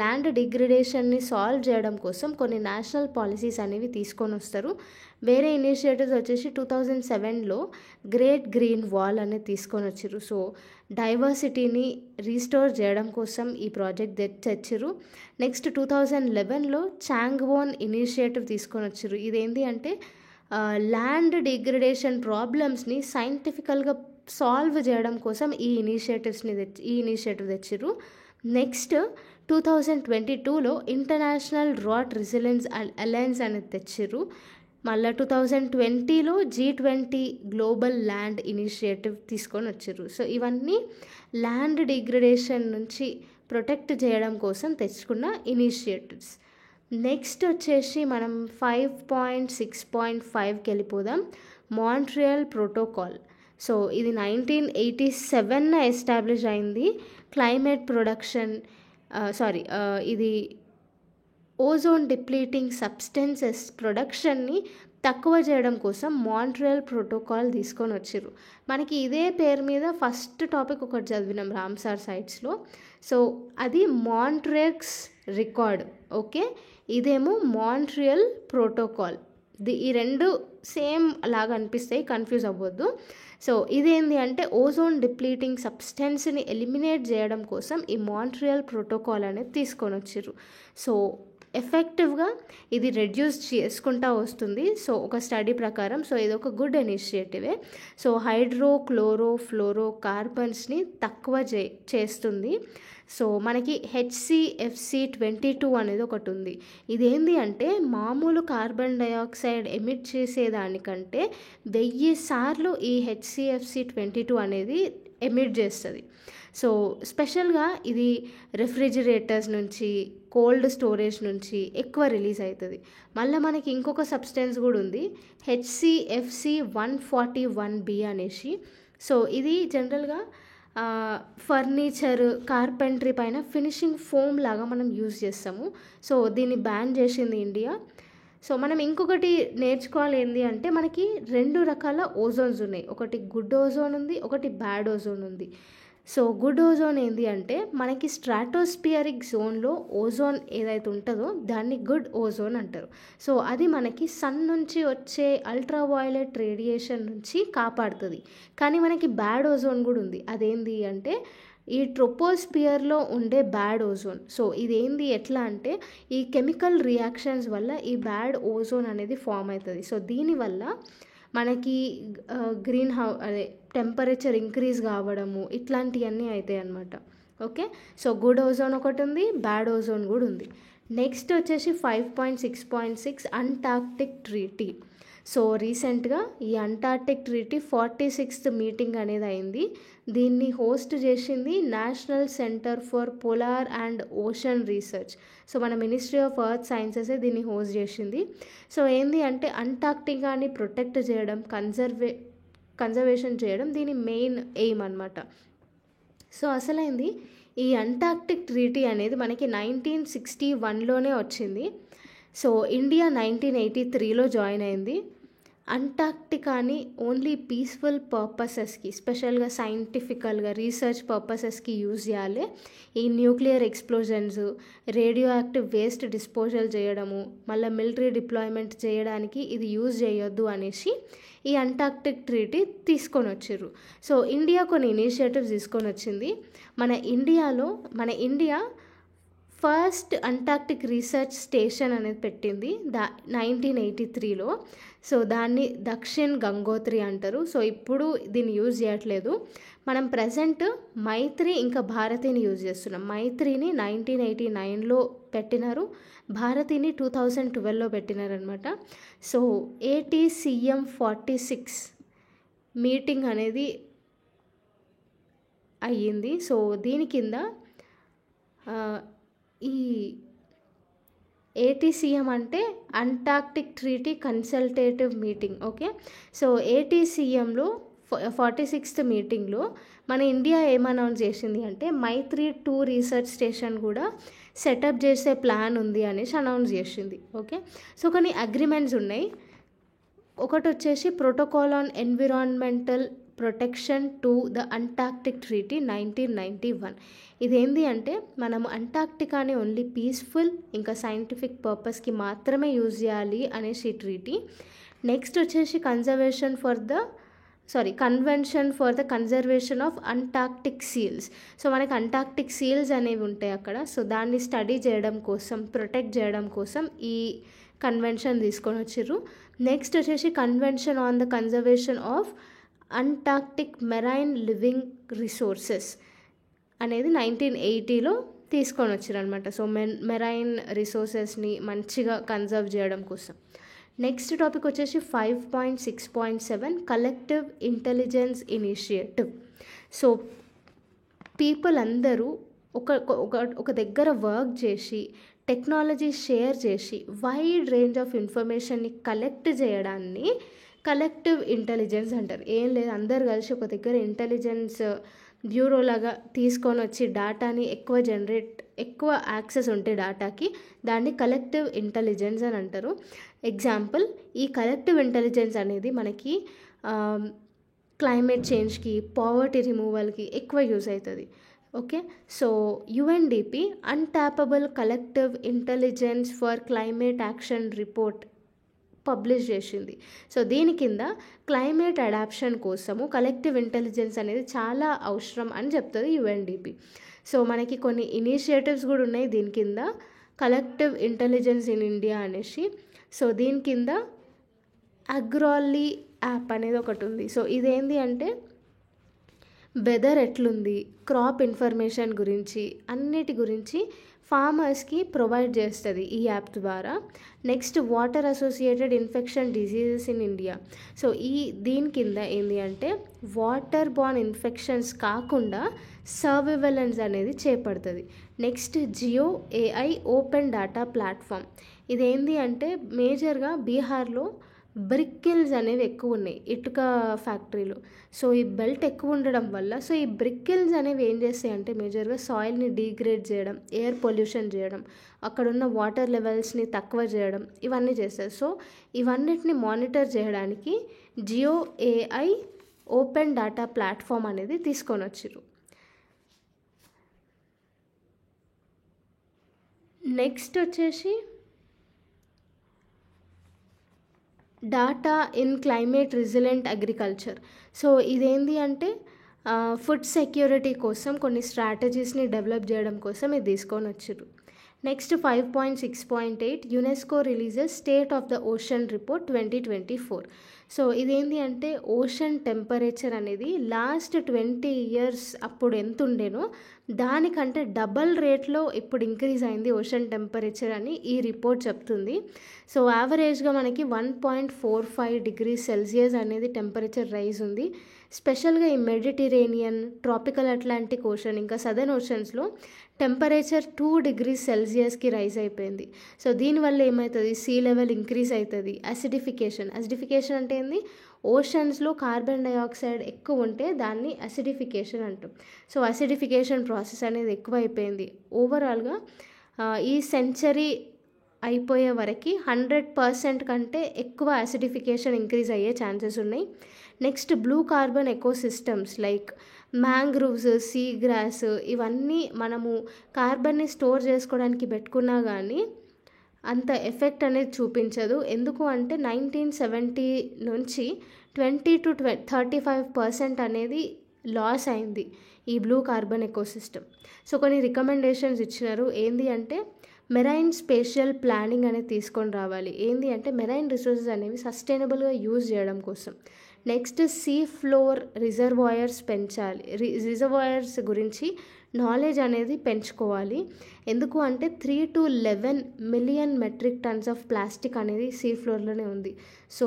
ల్యాండ్ డిగ్రేడేషన్ని సాల్వ్ చేయడం కోసం కొన్ని నేషనల్ పాలసీస్ అనేవి తీసుకొని వస్తారు. వేరే ఇనిషియేటివ్స్ వచ్చేసి 2007లో గ్రేట్ గ్రీన్ వాల్ అనేది తీసుకొని వచ్చారు. సో డైవర్సిటీని రీస్టోర్ చేయడం కోసం ఈ ప్రాజెక్ట్ తెచ్చారు. నెక్స్ట్ 2011లో చాంగ్వోన్ ఇనిషియేటివ్ తీసుకొని వచ్చారు. ఇదేంటి అంటే ల్యాండ్ డిగ్రేడేషన్ ప్రాబ్లమ్స్ని సైంటిఫికల్గా సాల్వ్ చేయడం కోసం ఈ ఇనిషియేటివ్ తెచ్చారు. నెక్స్ట్ 2022లో ఇంటర్నేషనల్ డ్రాట్ రెసిలియన్స్ అలయన్స్ అనేది తెచ్చారు. మళ్ళీ 2020లో G20 గ్లోబల్ ల్యాండ్ ఇనిషియేటివ్ తీసుకొని వచ్చారు. సో ఇవన్నీ ల్యాండ్ డిగ్రేడేషన్ నుంచి ప్రొటెక్ట్ చేయడం కోసం తెచ్చుకున్న ఇనిషియేటివ్స్. నెక్స్ట్ వచ్చేసి మనం 5.6.5కి వెళ్ళిపోదాం. Montreal protocol. సో ఇది 1987 ఎస్టాబ్లిష్ అయింది. క్లైమేట్ ప్రొడక్షన్ ఇది ఓజోన్ డిప్లీటింగ్ సబ్స్టెన్సెస్ ప్రొడక్షన్ని తక్కువ చేయడం కోసం మాంట్రియల్ ప్రోటోకాల్ తీసుకొని వచ్చారు. మనకి ఇదే పేరు మీద ఫస్ట్ టాపిక్ ఒకటి చదివినాం రామ్సార్ సైట్స్లో. సో అది మాంట్రెక్స్ రికార్డ్. ఓకే, ఇదేమో మాంట్రియల్ ప్రోటోకాల్. ఈ రెండు సేమ్ లాగా అనిపిస్తాయి, కన్ఫ్యూజ్ అవ్వద్దు. సో ఇదేంటి అంటే ఓజోన్ డిప్లీటింగ్ సబ్స్టెన్స్ని ఎలిమినేట్ చేయడం కోసం ఈ మాంట్రియల్ ప్రోటోకాల్ అనేది తీసుకొని వచ్చారు. సో ఎఫెక్టివ్గా ఇది రెడ్యూస్ చేసుకుంటూ వస్తుంది. సో ఒక స్టడీ ప్రకారం సో ఇది ఒక గుడ్ ఇనిషియేటివే. సో హైడ్రోక్లోరో కార్బన్స్ని తక్కువ చేస్తుంది. సో మనకి HCFC-22 అనేది ఒకటి ఉంది. ఇదేంటి అంటే మామూలు కార్బన్ డైఆక్సైడ్ ఎమిట్ చేసేదానికంటే 1000 సార్లు ఈ HCFC-22 అనేది ఎమిట్ చేస్తుంది. సో స్పెషల్గా ఇది రెఫ్రిజిరేటర్స్ నుంచి, కోల్డ్ స్టోరేజ్ నుంచి ఎక్కువ రిలీజ్ అవుతుంది. మళ్ళీ మనకి ఇంకొక సబ్స్టెన్స్ కూడా ఉంది, HCFC-141b అనేసి. సో ఇది జనరల్గా ఫర్నిచర్, కార్పెంటరీ పైన ఫినిషింగ్ ఫోమ్ లాగా మనం యూజ్ చేస్తాము. సో దీన్ని బ్యాన్ చేసింది ఇండియా. సో మనం ఇంకొకటి నేర్చుకోవాలి ఏంటి అంటే మనకి 2 రకాల ఓజోన్స్ ఉన్నాయి. ఒకటి గుడ్ ఓజోన్ ఉంది, ఒకటి బ్యాడ్ ఓజోన్ ఉంది. సో గుడ్ ఓజోన్ ఏంటి అంటే మనకి స్ట్రాటోస్పియరిక్ జోన్లో ఓజోన్ ఏదైతే ఉంటుందో దాన్ని గుడ్ ఓజోన్ అంటారు. సో అది మనకి సన్ నుంచి వచ్చే అల్ట్రావైలెట్ రేడియేషన్ నుంచి కాపాడుతుంది. కానీ మనకి బ్యాడ్ ఓజోన్ కూడా ఉంది. అదేంటి అంటే ఈ ట్రోపోస్పియర్లో ఉండే బ్యాడ్ ఓజోన్. సో ఇదేంది ఎట్లా అంటే ఈ కెమికల్ రియాక్షన్స్ వల్ల ఈ బ్యాడ్ ఓజోన్ అనేది ఫామ్ అవుతుంది. సో దీనివల్ల మనకి టెంపరేచర్ ఇంక్రీజ్ కావడము ఇట్లాంటివన్నీ అవుతాయి అన్నమాట. ఓకే, సో గుడ్ ఓజోన్ ఒకటి ఉంది, బ్యాడ్ ఓజోన్ కూడా ఉంది. నెక్స్ట్ వచ్చేసి 5.6.6 అంటార్క్టిక్ ట్రీటీ. సో రీసెంట్గా ఈ అంటార్క్టిక్ ట్రీటీ 46th మీటింగ్ అనేది అయింది. దీన్ని హోస్ట్ చేసింది national centre for polar and ocean research. So మన మినిస్ట్రీ ఆఫ్ ఎర్త్ సైన్సెసే దీన్ని హోస్ట్ చేసింది. సో ఏంది అంటే అంటార్క్టికాని ప్రొటెక్ట్ చేయడం, కన్జర్వేషన్ చేయడం దీని మెయిన్ ఎయిమ్ అనమాట. సో అసలైంది ఈ అంటార్క్టిక్ ట్రీటీ అనేది మనకి 1961లోనే వచ్చింది. సో ఇండియా 1983లో జాయిన్ అయింది. అంటార్క్టికాని ఓన్లీ పీస్ఫుల్ పర్పసెస్కి, స్పెషల్గా సైంటిఫికల్గా రీసెర్చ్ పర్పసెస్కి యూజ్ చేయాలి. ఈ nuclear explosions, radio active waste disposal చేయడము, మళ్ళీ మిలిటరీ డిప్లాయ్మెంట్ చేయడానికి ఇది యూజ్ చేయొద్దు అనేసి ఈ అంటార్క్టిక్ ట్రీటీ తీసుకొని వచ్చిర్రు. సో ఇండియా కొన్ని ఇనిషియేటివ్స్ తీసుకొని వచ్చింది. మన India first Antarctic research station అనేది పెట్టింది 1983లో. సో దాన్ని దక్షిణ్ గంగోత్రి అంటారు. సో ఇప్పుడు దీన్ని యూజ్ చేయట్లేదు. మనం ప్రజెంట్ మైత్రి ఇంకా భారతిని యూజ్ చేస్తున్నాం. మైత్రిని 1989లో పెట్టినారు, భారతిని 2012లో పెట్టినారనమాట. సో ATCM46 మీటింగ్ అనేది అయ్యింది. సో దీని కింద ఈ ATCM అంటే Antarctic treaty consultative meeting. Okay, so ATCMలో 46th మీటింగ్లో మన ఇండియా ఏం అనౌన్స్ చేసింది అంటే మైత్రి 2 రీసెర్చ్ స్టేషన్ కూడా సెటప్ చేసే ప్లాన్ ఉంది అనేసి అనౌన్స్ చేసింది. ఓకే, సో కొన్ని అగ్రిమెంట్స్ ఉన్నాయి. ఒకటి వచ్చేసి protocol on environmental protection to the Antarctic treaty 1991. ఇదేంటి అంటే మనము అంటార్క్టికాని ఓన్లీ పీస్ఫుల్ ఇంకా సైంటిఫిక్ పర్పస్కి మాత్రమే యూజ్ చేయాలి అనేసి ఈ ట్రీటీ. నెక్స్ట్ వచ్చేసి convention for the conservation of Antarctic seals. So మనకి అంటార్క్టిక్ సీల్స్ అనేవి ఉంటాయి అక్కడ. సో దాన్ని స్టడీ చేయడం కోసం, ప్రొటెక్ట్ చేయడం కోసం ఈ కన్వెన్షన్ తీసుకొని వచ్చిర్రు. నెక్స్ట్ వచ్చేసి convention on the conservation of Antarctic marine living resources అనేది 1980లో తీసుకొని వచ్చారనమాట. సో మెరైన్ రిసోర్సెస్ని మంచిగా కన్జర్వ్ చేయడం కోసం. నెక్స్ట్ టాపిక్ వచ్చేసి 5.6.7 collective intelligence initiative. So people అందరూ ఒక దగ్గర వర్క్ చేసి టెక్నాలజీ షేర్ చేసి వైడ్ రేంజ్ ఆఫ్ ఇన్ఫర్మేషన్ని కలెక్ట్ చేయడాన్ని కలెక్టివ్ ఇంటెలిజెన్స్ అంటారు. ఏం లేదు, అందరు కలిసి ఒక దగ్గర ఇంటెలిజెన్స్ బ్యూరో లాగా తీసుకొని వచ్చి డేటాని ఎక్కువ యాక్సెస్ ఉంటే డేటాకి, దాన్ని కలెక్టివ్ ఇంటెలిజెన్స్ అని అంటారు. ఎగ్జాంపుల్, ఈ కలెక్టివ్ ఇంటెలిజెన్స్ అనేది మనకి క్లైమేట్ చేంజ్కి, పావర్టీ రిమూవల్కి ఎక్కువ యూజ్ అవుతుంది. Okay, so UNDP untappable collective intelligence for climate action report publish చేసింది. సో దీని కింద క్లైమేట్ అడాప్షన్ కోసము కలెక్టివ్ ఇంటెలిజెన్స్ అనేది చాలా అవసరం అని చెప్తుంది UNDP. సో మనకి కొన్ని ఇనిషియేటివ్స్ కూడా ఉన్నాయి దీని కింద, కలెక్టివ్ ఇంటెలిజెన్స్ ఇన్ ఇండియా అనేసి. సో దీని కింద అగ్రాలీ యాప్ అనేది ఒకటి ఉంది. సో ఇదేంటి అంటే వెదర్ ఎట్లుంది, క్రాప్ ఇన్ఫర్మేషన్ గురించి, అన్నిటి గురించి ఫార్మర్స్కి ప్రొవైడ్ చేస్తుంది ఈ యాప్ ద్వారా. Next water associated infection diseases in India. So దీని కింద ఏంటి అంటే వాటర్ బార్న్ ఇన్ఫెక్షన్స్ కాకుండా సర్వైలెన్స్ అనేది చేపడుతుంది. Next geo AI open data platform. ఇదేంటి అంటే మేజర్గా బీహార్లో బ్రిక్కిల్స్ అనేవి ఎక్కువ ఉన్నాయి, ఇటుక ఫ్యాక్టరీలు. సో ఈ బెల్ట్ ఎక్కువ ఉండడం వల్ల సో ఈ బ్రిక్కిల్స్ అనేవి ఏం చేస్తాయి అంటే మేజర్గా సాయిల్ని డీగ్రేడ్ చేయడం, ఎయిర్ పొల్యూషన్ చేయడం, అక్కడున్న వాటర్ లెవెల్స్ని తక్కువ చేయడం, ఇవన్నీ చేస్తారు. సో ఇవన్నిటిని మానిటర్ చేయడానికి geo AI open data platform అనేది తీసుకొని వచ్చిర్రు. నెక్స్ట్ వచ్చేసి data in climate resilient agriculture. So ఇదేంటి అంటే ఫుడ్ సెక్యూరిటీ కోసం కొన్ని స్ట్రాటజీస్ని డెవలప్ చేయడం కోసం ఇది తీసుకొని వచ్చిర్రు. Next 5.6.8 UNESCO releases state of the ocean report 2024. So ఇదేంటి అంటే ఓషన్ టెంపరేచర్ అనేది లాస్ట్ 20 years అప్పుడు ఎంత ఉండేనో దానికంటే డబల్ రేట్లో ఇప్పుడు ఇంక్రీజ్ అయింది ఓషన్ టెంపరేచర్ అని ఈ రిపోర్ట్ చెప్తుంది. సో యావరేజ్గా మనకి 1.45 degrees Celsius అనేది టెంపరేచర్ రైజ్ ఉంది. స్పెషల్గా ఈ మెడిటరేనియన్, ట్రాపికల్ అట్లాంటిక్ ఓషన్ ఇంకా సదర్న్ ఓషన్స్లో టెంపరేచర్ 2 degrees Celsiusకి రైజ్ అయిపోయింది. సో దీనివల్ల ఏమవుతుంది, సీ లెవెల్ ఇంక్రీజ్ అవుతుంది. అసిడిఫికేషన్ అంటే ఏంది, ఓషన్స్లో కార్బన్ డైఆక్సైడ్ ఎక్కువ ఉంటే దాన్ని అసిడిఫికేషన్ అంటాం. సో అసిడిఫికేషన్ ప్రాసెస్ అనేది ఎక్కువ అయిపోయింది. ఓవరాల్గా ఈ సెంచరీ అయిపోయే వరకు 100% కంటే ఎక్కువ యాసిడిఫికేషన్ ఇంక్రీజ్ అయ్యే ఛాన్సెస్ ఉన్నాయి. Next blue carbon ecosystems like mangroves, sea grass ఇవన్నీ మనము కార్బన్ని స్టోర్ చేసుకోవడానికి పెట్టుకున్నా కానీ అంత ఎఫెక్ట్ అనేది చూపించదు. ఎందుకు అంటే 1970 నుంచి 20-35% అనేది లాస్ అయింది ఈ బ్లూ కార్బన్ ఎకోసిస్టమ్. సో కొన్ని రికమెండేషన్స్ ఇచ్చినారు. ఏంది అంటే మెరైన్ స్పేషియల్ ప్లానింగ్ అనేది తీసుకొని రావాలి. ఏంది అంటే మెరైన్ రిసోర్సెస్ అనేవి సస్టైనబుల్గా యూజ్ చేయడం కోసం. నెక్స్ట్ సీ ఫ్లోర్ రిజర్వాయర్స్ పెంచాలి. రిజర్వాయర్స్ గురించి నాలెడ్జ్ అనేది పెంచుకోవాలి. ఎందుకు అంటే 3-11 million metric tons of plastic అనేది సీ ఫ్లోర్లోనే ఉంది. సో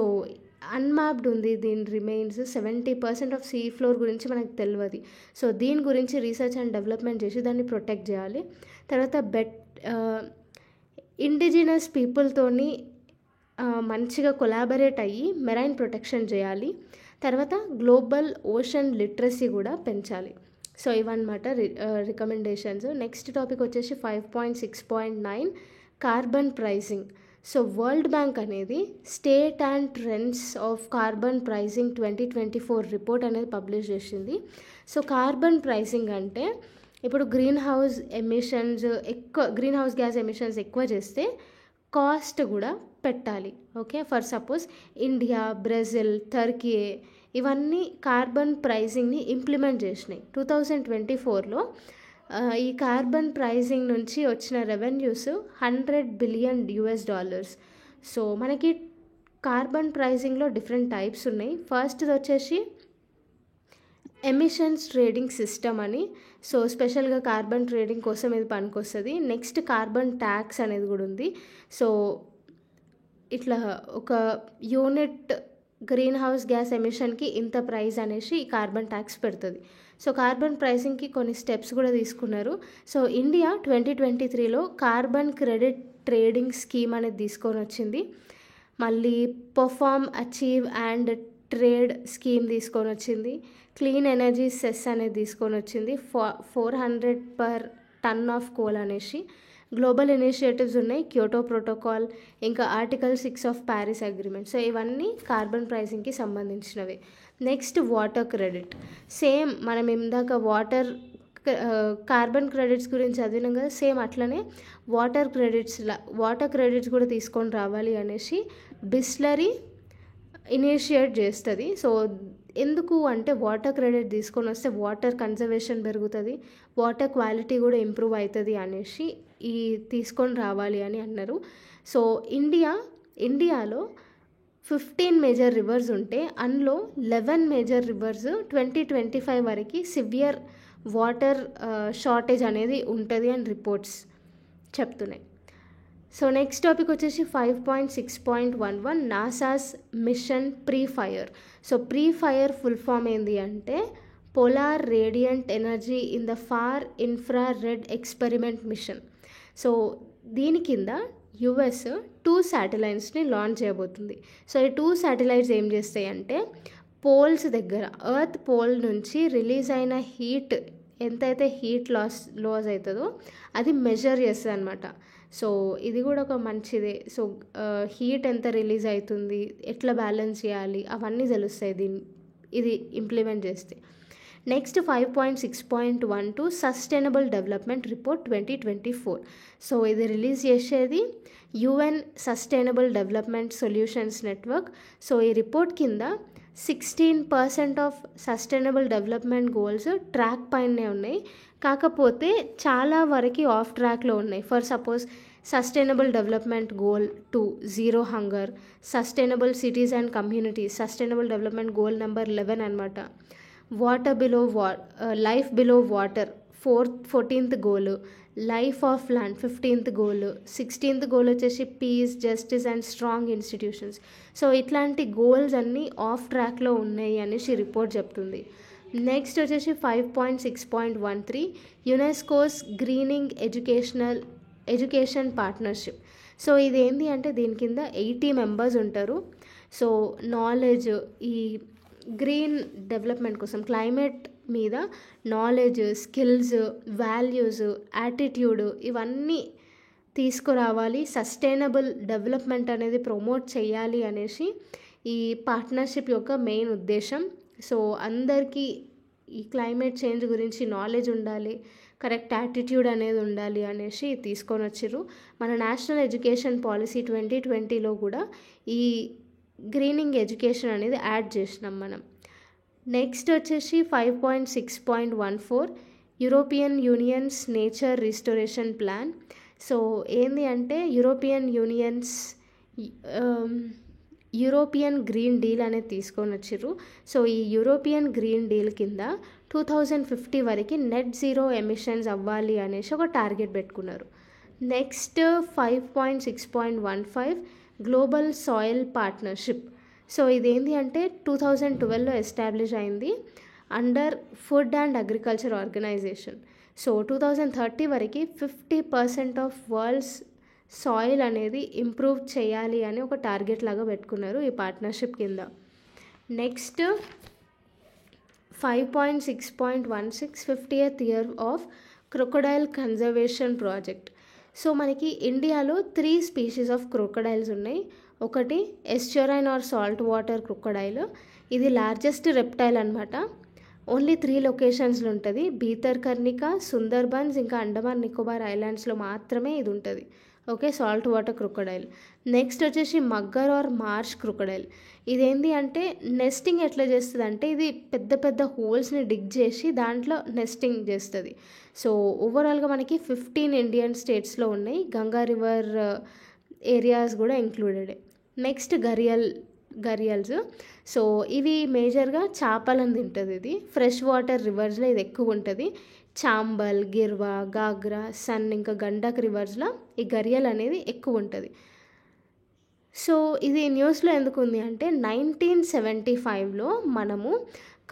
అన్మ్యాప్డ్ ఉంది. దీని రిమైన్స్ 70% ఆఫ్ సీ ఫ్లోర్ గురించి మనకు తెలియదు. సో దీని గురించి రీసెర్చ్ అండ్ డెవలప్మెంట్ చేసి దాన్ని ప్రొటెక్ట్ చేయాలి. తర్వాత ఇండిజినస్ పీపుల్తోని మంచిగా కొలాబరేట్ అయ్యి మెరైన్ ప్రొటెక్షన్ చేయాలి. తర్వాత గ్లోబల్ ఓషన్ లిటరసీ కూడా పెంచాలి. సో ఇవన్నమాట రికమెండేషన్స్. నెక్స్ట్ టాపిక్ వచ్చేసి 5.6.9 carbon pricing. So world bank అనేది state and trends of carbon pricing 2024 report అనేది పబ్లిష్ చేసింది. సో కార్బన్ ప్రైసింగ్ అంటే ఇప్పుడు గ్రీన్ హౌస్ గ్యాస్ ఎమిషన్స్ ఎక్కువ చేస్తే కాస్ట్ కూడా పెట్టాలి. Okay, for suppose India, Brazil, Turkey ఇవన్నీ కార్బన్ ప్రైసింగ్ని ఇంప్లిమెంట్ చేసినాయి. 2024లో ఈ కార్బన్ ప్రైసింగ్ నుంచి వచ్చిన రెవెన్యూస్ $100 బిలియన్. సో మనకి కార్బన్ ప్రైసింగ్లో డిఫరెంట్ టైప్స్ ఉన్నాయి. ఫస్ట్ది వచ్చేసి ఎమిషన్స్ ట్రేడింగ్ సిస్టమ్ అని. సో స్పెషల్గా కార్బన్ ట్రేడింగ్ కోసం ఇది పనికొస్తుంది. నెక్స్ట్ కార్బన్ ట్యాక్స్ అనేది కూడా ఉంది. సో ఇట్లా ఒక యూనిట్ గ్రీన్ హౌస్ గ్యాస్ ఎమిషన్కి ఇంత ప్రైస్ అనేసి ఈ కార్బన్ ట్యాక్స్ పెడుతుంది. సో కార్బన్ ప్రైసింగ్కి కొన్ని స్టెప్స్ కూడా తీసుకున్నారు. సో ఇండియా 2023లో కార్బన్ క్రెడిట్ ట్రేడింగ్ స్కీమ్ అనేది తీసుకొని వచ్చింది. మళ్ళీ perform, achieve and trade scheme తీసుకొని వచ్చింది. క్లీన్ ఎనర్జీ సెస్ అనేది తీసుకొని వచ్చింది. 400 పర్ టన్ ఆఫ్ కోల్ అనేసి. గ్లోబల్ ఇనిషియేటివ్స్ ఉన్నాయి, క్యోటో ప్రోటోకాల్, ఇంకా article 6 of Paris agreement. So ఇవన్నీ కార్బన్ ప్రైసింగ్కి సంబంధించినవి. Next water credit. సేమ్ మనం ఇందాక కార్బన్ క్రెడిట్స్ గురించి చదివినాం కదా, సేమ్ అట్లనే వాటర్ క్రెడిట్స్ కూడా తీసుకొని రావాలి అనేసి బిస్లరీ ఇనిషియేట్ చేస్తుంది. సో ఎందుకు అంటే వాటర్ క్రెడిట్ తీసుకొని వస్తే వాటర్ కన్జర్వేషన్ పెరుగుతుంది, వాటర్ క్వాలిటీ కూడా ఇంప్రూవ్ అవుతుంది అనేసి ఈ తీసుకొని రావాలి అని అన్నారు. సో ఇండియాలో 15 మేజర్ రివర్స్ ఉంటే అందులో 11 మేజర్ రివర్స్ 2025 వరకు సివియర్ వాటర్ షార్టేజ్ అనేది ఉంటుంది అని రిపోర్ట్స్ చెప్తున్నాయి. సో నెక్స్ట్ టాపిక్ వచ్చేసి 5.6.11 NASA's mission pre fire. So pre fire full form ఏంది అంటే polar radiant energy in the far infrared experiment mission. So దీని కింద యుఎస్ 2 శాటిలైట్స్ని లాంచ్ చేయబోతుంది. సో ఈ 2 శాటిలైట్స్ ఏం చేస్తాయి అంటే పోల్స్ దగ్గర ఎర్త్ పోల్ నుంచి రిలీజ్ అయిన హీట్ ఎంతైతే హీట్ లాస్ అవుతుందో అది మెజర్ చేస్తుంది అనమాట. సో ఇది కూడా ఒక మంచిదే. సో హీట్ ఎంత రిలీజ్ అవుతుంది, ఎట్లా బ్యాలెన్స్ చేయాలి అవన్నీ తెలుస్తాయి ఇది ఇంప్లిమెంట్ చేస్తే. Next 5.6.12 sustainable development report 2024. So ఇది రిలీజ్ చేసేది UN sustainable development solutions network. So ఈ రిపోర్ట్ కింద 16% of sustainable development goals track పైనే ఉన్నాయి, కాకపోతే చాలా వరకు ఆఫ్ ట్రాక్లో ఉన్నాయి. For suppose sustainable development goal 2 zero hunger, sustainable cities and communities sustainable development goal number 11 అనమాట. Life below water 14th goal, life of land 15th goal, 16th goal వచ్చేసి piece, justice and strong institutions. So ఇట్లాంటి goals అన్నీ of ట్రాక్లో ఉన్నాయి అనేసి report చెప్తుంది. Next వచ్చేసి 5.6.13 UNESCO's greening education partnership. So ఇదేంటి అంటే దీని కింద 80 మెంబర్స్ ఉంటారు. సో నాలెడ్జ్, ఈ గ్రీన్ డెవలప్మెంట్ కోసం క్లైమేట్ మీద నాలెడ్జ్, స్కిల్స్, వాల్యూస్, యాటిట్యూడ్ ఇవన్నీ తీసుకురావాలి, సస్టైనబుల్ డెవలప్మెంట్ అనేది ప్రమోట్ చేయాలి అనేసి ఈ పార్ట్నర్షిప్ యొక్క మెయిన్ ఉద్దేశం. సో అందరికీ ఈ క్లైమేట్ చేంజ్ గురించి నాలెడ్జ్ ఉండాలి, కరెక్ట్ యాటిట్యూడ్ అనేది ఉండాలి అనేసి తీసుకొని వచ్చిర్రు. మన నేషనల్ ఎడ్యుకేషన్ పాలసీ 2020లో కూడా ఈ గ్రీనింగ్ ఎడ్యుకేషన్ అనేది యాడ్ చేసినాం మనం. నెక్స్ట్ వచ్చేసి 5.6.14 European unions nature restoration plan. So ఏంది అంటే యూరోపియన్ గ్రీన్ డీల్ అనేది తీసుకొని వచ్చిర్రు. సో ఈ యూరోపియన్ గ్రీన్ డీల్ కింద 2050 వరకు నెట్ జీరో ఎమిషన్స్ అవ్వాలి అనేసి ఒక టార్గెట్ పెట్టుకున్నారు. Next 5.6.15 global soil partnership. So ఇదేంటి అంటే 2012లో ఎస్టాబ్లిష్ అయింది under food and agriculture organisation. So 2030 వరకు 50% ఆఫ్ వరల్డ్స్ సాయిల్ అనేది ఇంప్రూవ్ చేయాలి అని ఒక టార్గెట్ లాగా పెట్టుకున్నారు ఈ పార్ట్నర్షిప్ కింద. Next 5.6.16 50th year of crocodile conservation project. So మనకి ఇండియాలో 3 స్పీషీస్ ఆఫ్ క్రొకడైల్స్ ఉన్నాయి. ఒకటి estuarine or salt water crocodile. ఇది లార్జెస్ట్ రెప్టైల్ అనమాట. ఓన్లీ 3 లొకేషన్స్లో ఉంటుంది. భీతర్కర్ణిక, సుందర్బన్స్ ఇంకా అండమాన్ నికోబార్ ఐలాండ్స్లో మాత్రమే ఇది ఉంటుంది. Okay, salt water crocodile. Next వచ్చేసి మగ్గర్ ఆర్ మార్ష్ క్రొకడైల్. ఇదేంటి అంటే నెస్టింగ్ ఎట్లా చేస్తుంది అంటే ఇది పెద్ద పెద్ద హోల్స్ని డిగ్ చేసి దాంట్లో నెస్టింగ్ చేస్తుంది. సో ఓవరాల్గా మనకి 15 ఇండియన్ స్టేట్స్లో ఉన్నాయి. గంగా రివర్ ఏరియాస్ కూడా ఇంక్లూడెడ్. నెక్స్ట్ గరియల్స్. సో ఇవి మేజర్గా చేపలను తింటుంది. ఇది ఫ్రెష్ వాటర్ రివర్స్లో ఇది ఎక్కువ ఉంటుంది. చాంబల్, గిర్వా, గాగ్రా, సన్ ఇంకా గండక్ రివర్స్లో ఈ గరియల్ అనేది ఎక్కువ ఉంటుంది. సో ఇది న్యూస్లో ఎందుకు ఉంది అంటే 1975లో మనము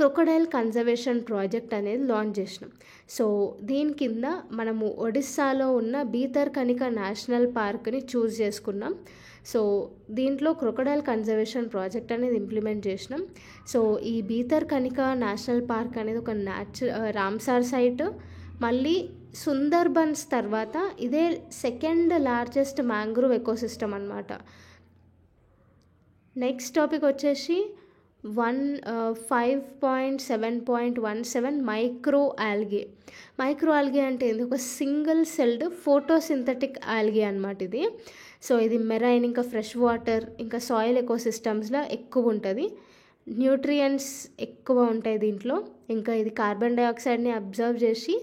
క్రొకడైల్ కన్జర్వేషన్ ప్రాజెక్ట్ అనేది లాంచ్ చేసినాం. సో దీని కింద మనము ఒడిస్సాలో ఉన్న భీతర్కనిక నేషనల్ పార్క్ని చూస్ చేసుకున్నాం. సో దీంట్లో క్రొకడైల్ కన్జర్వేషన్ ప్రాజెక్ట్ అనేది ఇంప్లిమెంట్ చేసినాం. సో ఈ భీతర్కనిక నేషనల్ పార్క్ అనేది ఒక రామ్సార్ సైట్. మళ్ళీ సుందర్బన్స్ తర్వాత ఇదే సెకండ్ లార్జెస్ట్ మ్యాంగ్రూవ్ ఎకోసిస్టమ్ అనమాట. నెక్స్ట్ టాపిక్ వచ్చేసి 5.7.17 మైక్రో ఆల్గే. మైక్రో ఆల్గే అంటే ఏంది? ఒక సింగిల్ సెల్డ్ ఫోటోసింథటిక్ ఆల్గే అనమాట ఇది. సో ఇది మెరైన్ ఇంకా ఫ్రెష్ వాటర్ ఇంకా సాయిల్ ఎకోసిస్టమ్స్లో ఎక్కువ ఉంటుంది. న్యూట్రియంట్స్ ఎక్కువ ఉంటాయి దీంట్లో. ఇంకా ఇది కార్బన్ డైఆక్సైడ్ని అబ్జర్వ్ చేసి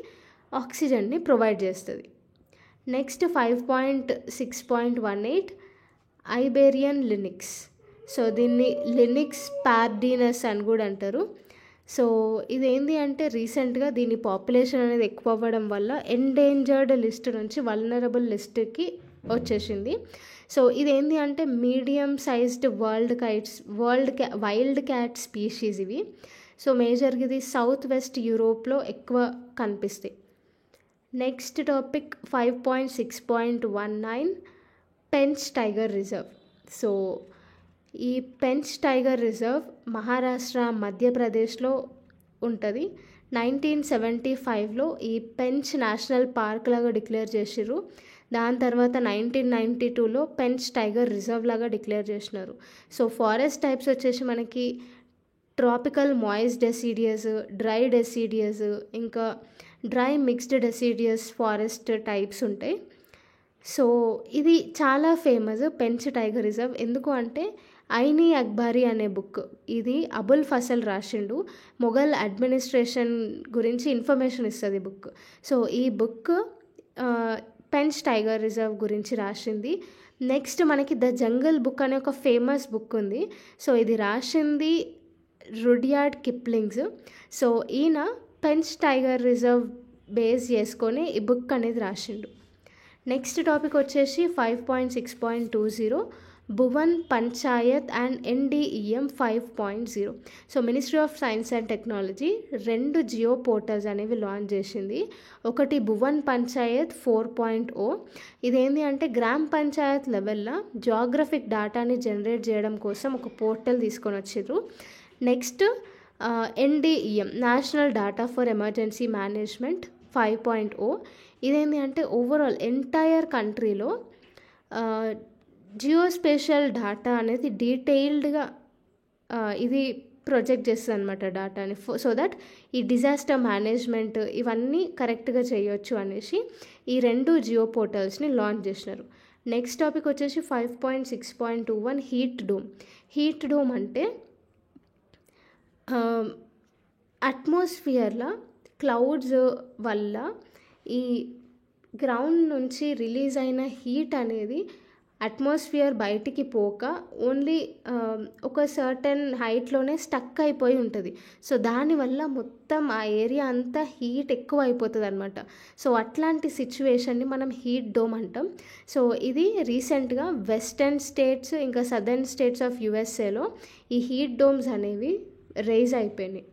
ఆక్సిజన్ని ప్రొవైడ్ చేస్తుంది. Next 5.6.18 Iberian lynx. సో దీన్ని లినిక్స్ పార్డీనస్ అని కూడా అంటారు. సో ఇదేంటి అంటే రీసెంట్గా దీని పాపులేషన్ అనేది ఎక్కువ అవ్వడం వల్ల ఎండేంజర్డ్ లిస్ట్ నుంచి వల్నరబుల్ లిస్ట్కి వచ్చేసింది. సో ఇదేంటి అంటే medium sized wild cat species ఇవి. సో మేజర్గా ఇది సౌత్ వెస్ట్ యూరోప్లో ఎక్కువ కనిపిస్తాయి. నెక్స్ట్ టాపిక్ 5.6.19 పెంచ్ టైగర్ రిజర్వ్. సో ఈ పెంచ్ టైగర్ రిజర్వ్ మహారాష్ట్ర, మధ్యప్రదేశ్లో ఉంటుంది. 1975లో ఈ పెంచ్ నేషనల్ పార్క్ లాగా డిక్లేర్ చేసిర్రు. దాని తర్వాత 1992లో పెంచ్ టైగర్ రిజర్వ్ లాగా డిక్లేర్ చేసినారు. సో ఫారెస్ట్ టైప్స్ వచ్చేసి మనకి tropical moist deciduous, dry deciduous ఇంకా dry mixed deciduous forest types ఉంటాయి. సో ఇది చాలా ఫేమస్ పెంచ్ టైగర్ రిజర్వ్. ఎందుకు అంటే ఐనీ అక్బారీ అనే బుక్, ఇది అబుల్ ఫసల్ రాసిండు. మొఘల్ అడ్మినిస్ట్రేషన్ గురించి ఇన్ఫర్మేషన్ ఇస్తుంది బుక్. సో ఈ బుక్ పెంచ్ టైగర్ రిజర్వ్ గురించి రాసింది. నెక్స్ట్ మనకి ద జంగల్ బుక్ అనే ఒక ఫేమస్ బుక్ ఉంది. సో ఇది రాసింది రుడ్యార్డ్ కిప్లింగ్స్. సో ఈయన పెంచ్ టైగర్ రిజర్వ్ బేస్ చేసుకొని ఈ బుక్ అనేది రాసిండు. నెక్స్ట్ టాపిక్ వచ్చేసి 5.6.20 Bhuvan panchayat and NDEM 5.0. So ministry of science and technology 2 geo portals అనేవి లాంచ్ చేసింది. ఒకటి భువన్ పంచాయత్ 4.0. ఇదేంటి అంటే గ్రామ పంచాయత్ లెవెల్లో జాగ్రఫిక్ డేటాని జనరేట్ చేయడం కోసం ఒక పోర్టల్ తీసుకొని వచ్చిర్రు. Next NDEM national data for emergency management 5.0. ఇదేంటి అంటే ఓవరాల్ ఎంటైర్ కంట్రీలో జియోస్పేషియల్ డేటా అనేది డీటెయిల్డ్గా ఇది ప్రొజెక్ట్ చేస్తుంది అనమాట డేటాని, సో దట్ ఈ డిజాస్టర్ మేనేజ్మెంట్ ఇవన్నీ కరెక్ట్గా చేయొచ్చు అనేసి ఈ 2 జియో పోర్టల్స్ని లాంచ్ చేసినారు. నెక్స్ట్ టాపిక్ వచ్చేసి 5.6.21 హీట్ డోమ్ అంటే అట్మాస్ఫియర్లో క్లౌడ్స్ వల్ల ఈ గ్రౌండ్ నుంచి రిలీజ్ అయిన హీట్ అనేది అట్మాస్ఫియర్ బయటికి పోక ఓన్లీ ఒక సర్టెన్ హైట్లోనే స్టక్ అయిపోయి ఉంటుంది. సో దానివల్ల మొత్తం ఆ ఏరియా అంతా హీట్ ఎక్కువ అయిపోతుంది అనమాట. సో అట్లాంటి సిచ్యువేషన్ని మనం హీట్ డోమ్ అంటాం. సో ఇది రీసెంట్గా వెస్టర్న్ స్టేట్స్ ఇంకా సదర్న్ స్టేట్స్ ఆఫ్ యుఎస్ఏలో ఈ హీట్ డోమ్స్ అనేవి రైజ్ అయిపోయినాయి.